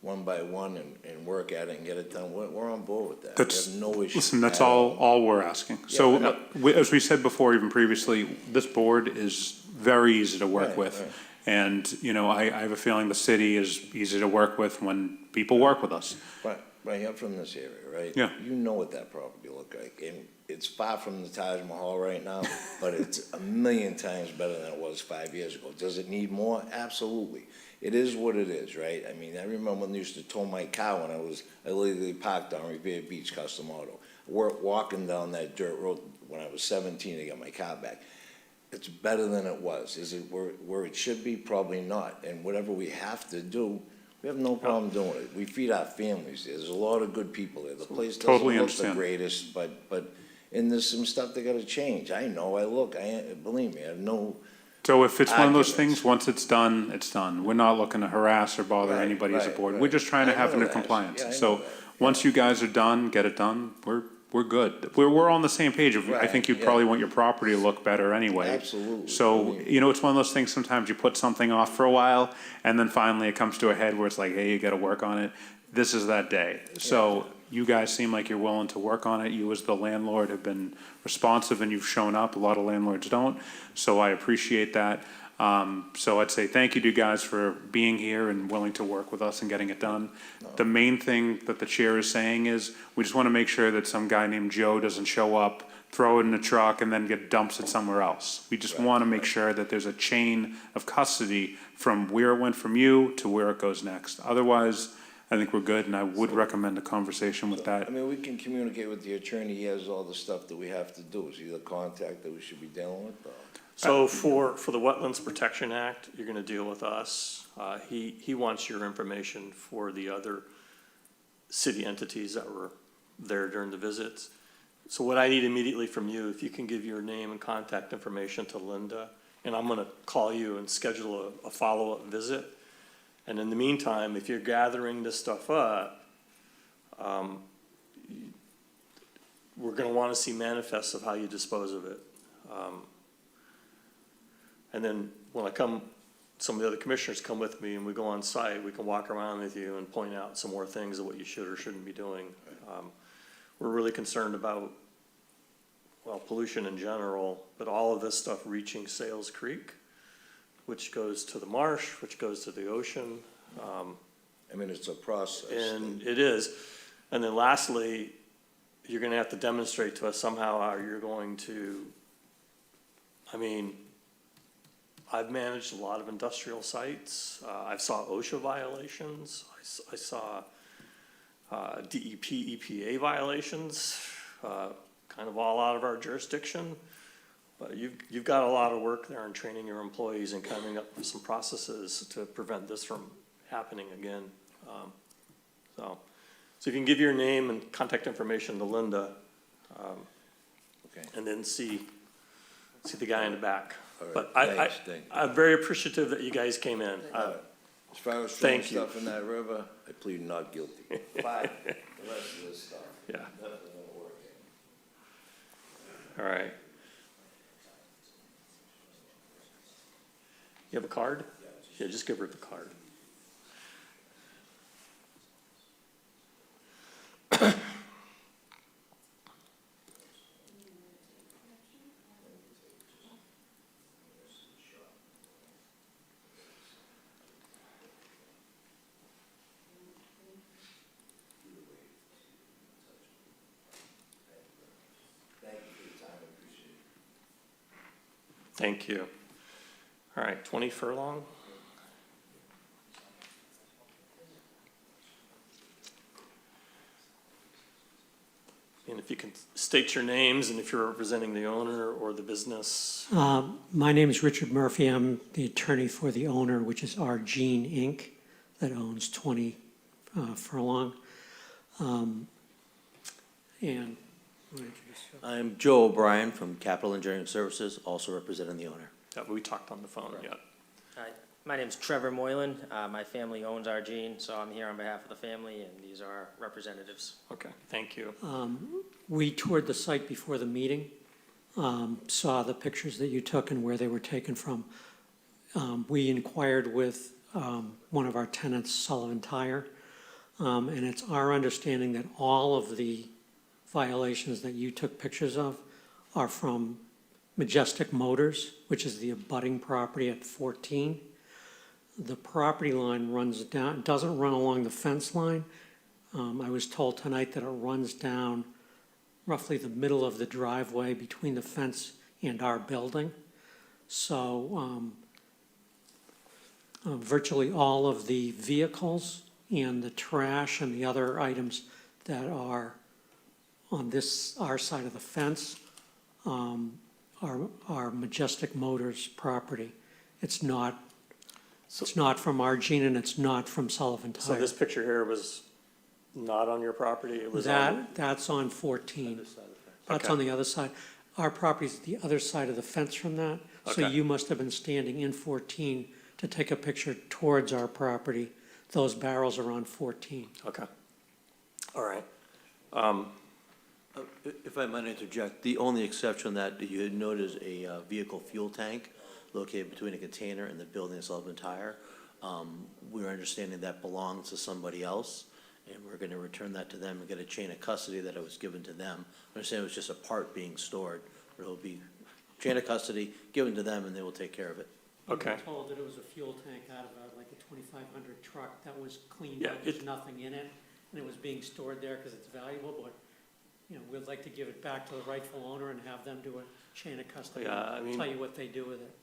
one by one, and work at it and get it done, we're on board with that. That's, We have no issue. listen, that's at all we're asking. So, Yeah. as we said before, even previously, this board is very easy to work Right, with. right. And, you know, I have a feeling the city is easy to work with when people work with us. Right, you're from this area, right? Yeah. You know what that property look like, and it's far from the Taj Mahal right now, but it's a million times better than it was 5 years ago. Does it need more? Absolutely. It is what it is, right? I mean, I remember when they used to tow my car when I illegally parked on Revere Beach Custom Auto. We're walking down that dirt road when I was 17 to get my car back. It's better than it was. Is it where it should be? Probably not. And whatever we have to do, we have no problem doing it. We feed our families. There's a lot of good people there. The place doesn't Totally look the understand. greatest, but, and there's some stuff that gotta change. I know, believe me, I have no, So if it's one of those Arguments. things, once it's done, it's done. We're not looking to harass or bother Right, anybody as a right, board. right. We're just trying to I have know it in that. compliance. Yeah, I know So, that. once you guys are done, get it done, we're good. We're on the same page. I Right, think you'd yeah. probably want your property to look better anyway. Absolutely. So, you know, it's one of those things, sometimes you put something off for a while, and then finally it comes to a head where it's like, hey, you gotta work on it. This is that day. So, you guys seem like you're willing to work on it. You as the landlord have been responsive and you've shown up. A lot of landlords don't, so I appreciate that. So I'd say thank you to you guys for being here and willing to work with us and getting it done. The main thing that the chair is saying is, we just want to make sure that some guy named Joe doesn't show up, throw it in a truck, and then dumps it somewhere else. We just want to make sure that there's a chain of custody from where it went from you to where it goes next. Otherwise, I think we're good, and I would recommend a conversation with that. I mean, we can communicate with the attorney. He has all the stuff that we have to do. Is he the contact that we should be dealing with? Or? So for the Wetlands Protection Act, you're gonna deal with us. He wants your information for the other city entities that were there during the visits. So what I need immediately from you, if you can give your name and contact information to Linda, and I'm gonna call you and schedule a follow-up visit. And in the meantime, if you're gathering this stuff up, we're gonna wanna see manifests of how you dispose of it. And then when I come, some of the other commissioners come with me and we go on site, we can walk around with you and point out some more things of what you should or shouldn't be doing. We're really concerned about, well, pollution in general, but all of this stuff reaching Sales Creek, which goes to the marsh, which goes to the ocean. I mean, it's a process. And it is. And then lastly, you're gonna have to demonstrate to us somehow how you're going to, I mean, I've managed a lot of industrial sites. I saw OSHA violations. I saw DEP, EPA violations, kind of all out of our jurisdiction. But you've got a lot of work there in training your employees and coming up with some processes to prevent this from happening again. So if you can give your name and contact information to Linda, and then see the guy in the back. But Thanks. I'm very appreciative that you guys came in. As far as throwing Thank you. stuff in that river, I plead not guilty. Fine. The rest of this stuff. Yeah. Definitely gonna work. All right. You have a card? Yeah, just give her the card. Thank you. All right, 20 Furlong. And if you can state your names and if you're representing the owner or the business. My name is Richard Murphy. I'm the attorney for the owner, which is Argene Inc., that owns 20 Furlong. And I'm Joe O'Brien from Capital Engineering Services, also representing the owner. Yeah, we talked on the phone, yeah. Hi, my name's Trevor Moylan. My family owns Argene, so I'm here on behalf of the family, and these are our representatives. Okay, thank you. we toured the site before the meeting, saw the pictures that you took and where they were taken from. We inquired with one of our tenants, Sullivan Tire, and it's our understanding that all of the violations that you took pictures of are from Majestic Motors, which is the abutting property at 14. The property line runs down, doesn't run along the fence line. I was told tonight that it runs down roughly the middle of the driveway between the fence and our building. So virtually all of the vehicles and the trash and the other items that are on our side of the fence are Majestic Motors property. It's not from Argene and it's not from Sullivan Tire. So this picture here was not on your property? It was on? That's on 14. That's Okay. on the other side. Our property's the other side of the fence from that. So Okay. you must have been standing in 14 to take a picture towards our property. Those barrels are on 14. Okay. All right. If I might interject, the only exception that you had noted is a vehicle fuel tank located between a container and the building of Sullivan Tire. We're understanding that belongs to somebody else, and we're gonna return that to them and get a chain of custody that it was given to them. I understand it was just a part being stored, but it'll be chain of custody given to them, and they will take care of it. Okay. We were told that it was a fuel tank out of like a 2,500 truck that was cleaned Yeah, out, there's nothing in it, and it was being stored there because it's valuable, but, you know, we'd like to give it back to the rightful owner and have them do a chain of custody. Yeah, I mean- Tell you what they do with it.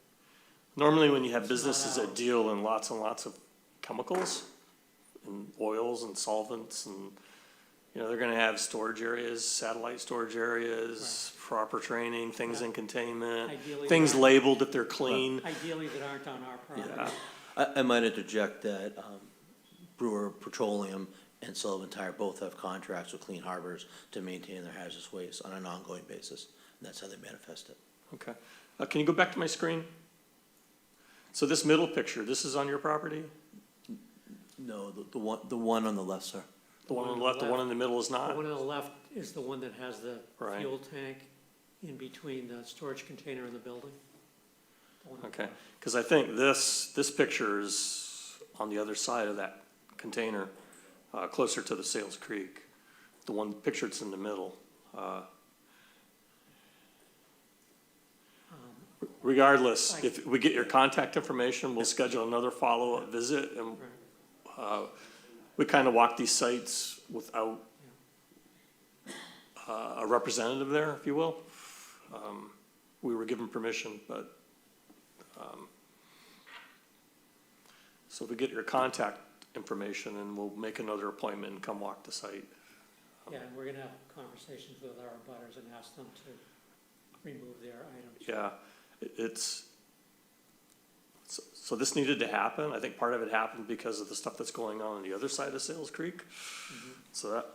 Normally, when you have It's not businesses that ours. deal in lots and lots of chemicals and oils and solvents and, you know, they're gonna have storage areas, satellite storage areas, proper training, things in containment, Ideally, things that- labeled if they're clean. Ideally, that aren't on our property. Yeah, I might interject that Brewer Petroleum and Sullivan Tire both have contracts with Clean Harbors to maintain their hazardous waste on an ongoing basis, and that's how they manifest it. okay. Can you go back to my screen? So this middle picture, this is on your property? No, the one on the left, sir. The one on the left, the one in the middle is The not? one on the left is the one that has the Right. fuel tank in between the storage container and the building. The one on the Okay, left. because I think this picture is on the other side of that container, closer to the Sales Creek. The one picture that's in the middle. Regardless, if we get your contact information, we'll schedule another follow-up visit, and we kind of walk these sites without a representative there, if you will. We were given permission, but so if we get your contact information, and we'll make another appointment and come walk the site. Yeah, and we're gonna have conversations with our abutters and ask them to remove their items. Yeah, so this needed to happen. I think part of it happened because of the stuff that's going on the other side of Sales Creek. So that,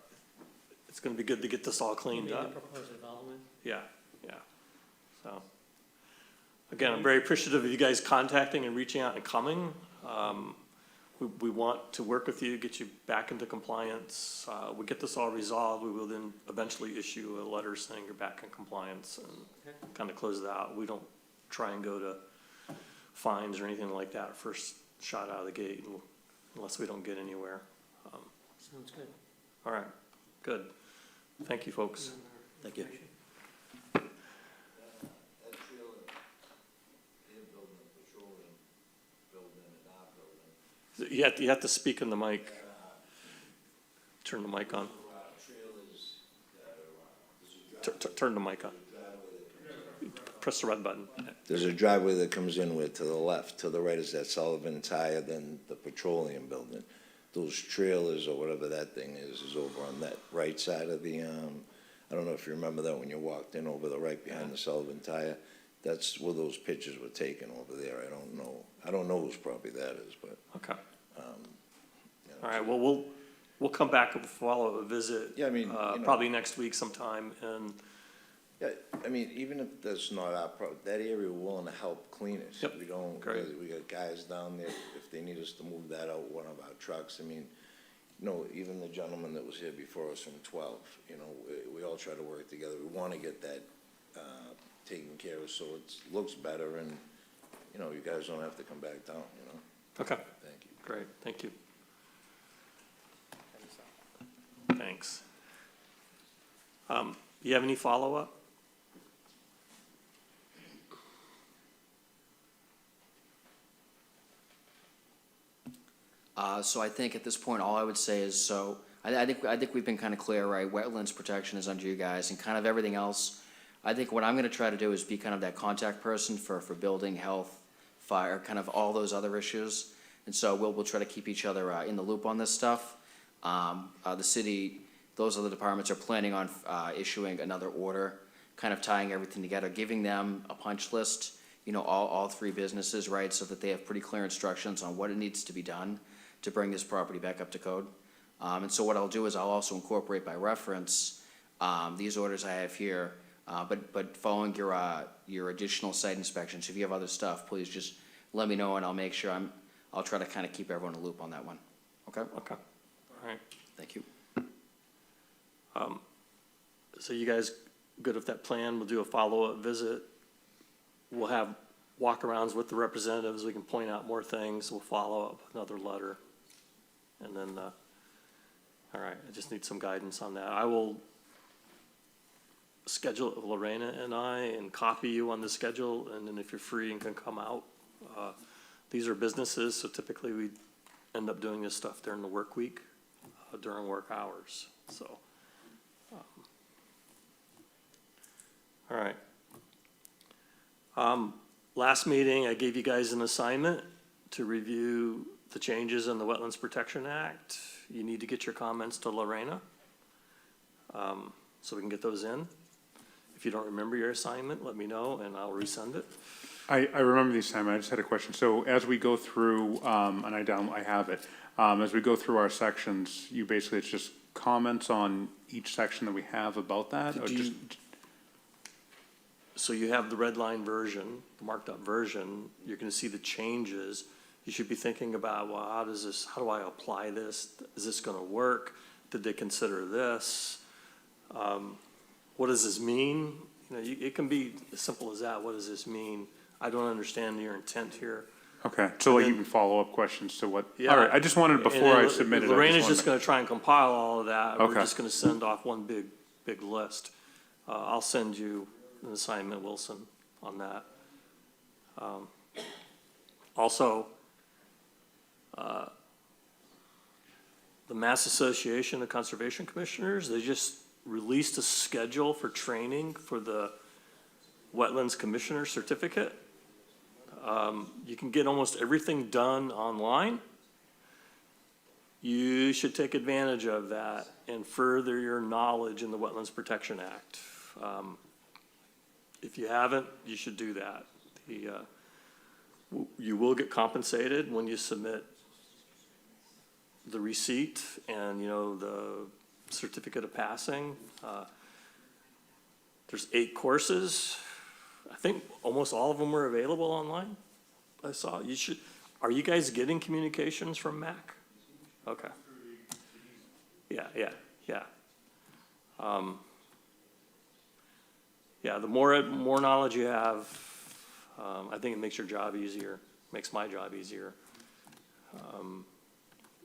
it's gonna be good to get this all You cleaned mean the up. proposed development? Yeah, yeah. So, again, I'm very appreciative of you guys contacting and reaching out and coming. We want to work with you, get you back into compliance. We get this all resolved, we will then eventually issue a letter saying you're back in compliance and kind of close it out. We don't try and go to fines or anything like that first shot out of the gate unless we don't get anywhere. Sounds good. All right, good. Thank you, folks. Thank you. You have to speak in the mic. Turn the mic on. Turn the mic on. Press the red button. There's a driveway that comes in with, to the left, to the right is that Sullivan Tire, then the petroleum building. Those trailers or whatever that thing is over on that right side of the, I don't know if you remember that when you walked in over the right behind the Sullivan Tire. That's where those pictures were taken over there. I don't know whose property that is, but. Okay. All right, well, we'll come back and follow a visit. Yeah, I mean, you know. Probably next week sometime, and, Yeah, I mean, even if that's not our that area, we're willing to help clean it. Yep, We don't, great. we got guys down there, if they need us to move that out, one of our trucks, I mean, you know, even the gentleman that was here before us from 12, you know, we all try to work together. We wanna get that, taken care of, so it looks better, and, you know, you guys don't have to come back down, you know? okay, Thank you. great, thank you. Thanks. You have any follow-up? So I think at this point, all I would say is, so, I think we've been kind of clear, right? Wetlands protection is under you guys, and kind of everything else. I think what I'm gonna try to do is be kind of that contact person for building, health, fire, kind of all those other issues. And so we'll try to keep each other in the loop on this stuff. The city, those other departments are planning on issuing another order, kind of tying everything together, giving them a punch list, you know, all three businesses, right? So that they have pretty clear instructions on what it needs to be done to bring this property back up to code. And so what I'll do is I'll also incorporate by reference these orders I have here, but following your additional site inspections. If you have other stuff, please just let me know and I'll make sure I'll try to kind of keep everyone in the loop on that one. Okay? Okay, all right. Thank you. So you guys good with that plan? We'll do a follow-up visit. We'll have walk-arounds with the representatives. We can point out more things. We'll follow up with another letter. And then, All right, I just need some guidance on that. I will schedule Lorena and I and copy you on the schedule, and then if you're free and can come out. These are businesses, so typically we end up doing this stuff during the work week, during work hours, so. All right. Last meeting, I gave you guys an assignment to review the changes in the Wetlands Protection Act. You need to get your comments to Lorena, so we can get those in. If you don't remember your assignment, let me know and I'll resend it. I remember the assignment. I just had a question. So as we go through, and I have it, as we go through our sections, you basically, it's just comments on each section that we have about that? Or just? So you have the red line version, the marked up version, you're gonna see the changes. You should be thinking about, well, how do I apply this? Is this gonna work? Did they consider this? What does this mean? You know, it can be as simple as that. What does this mean? I don't understand your intent here. Okay, so like even follow-up questions to what, Yeah. all right, I just wanted, before I submitted. Lorena's just gonna try and compile all of that. We're Okay. just gonna send off one big list. I'll send you an assignment, Wilson, on that. Also, the Mass Association of Conservation Commissioners, they just released a schedule for training for the Wetlands Commissioner Certificate. You can get almost everything done online. You should take advantage of that and further your knowledge in the Wetlands Protection Act. If you haven't, you should do that. You will get compensated when you submit the receipt and, you know, the certificate of passing. There's 8 courses. I think almost all of them were available online. I saw, are you guys getting communications from MAC? Okay. Yeah. Yeah, the more knowledge you have, I think it makes your job easier, makes my job easier.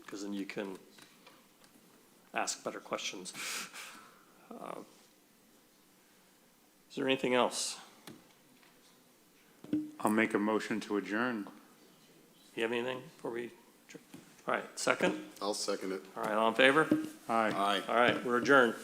Because then you can ask better questions. Is there anything else? I'll make a motion to adjourn. You have anything before we? All right, second? I'll second it. All right, all in favor? Aye. Aye. All right, we're adjourned.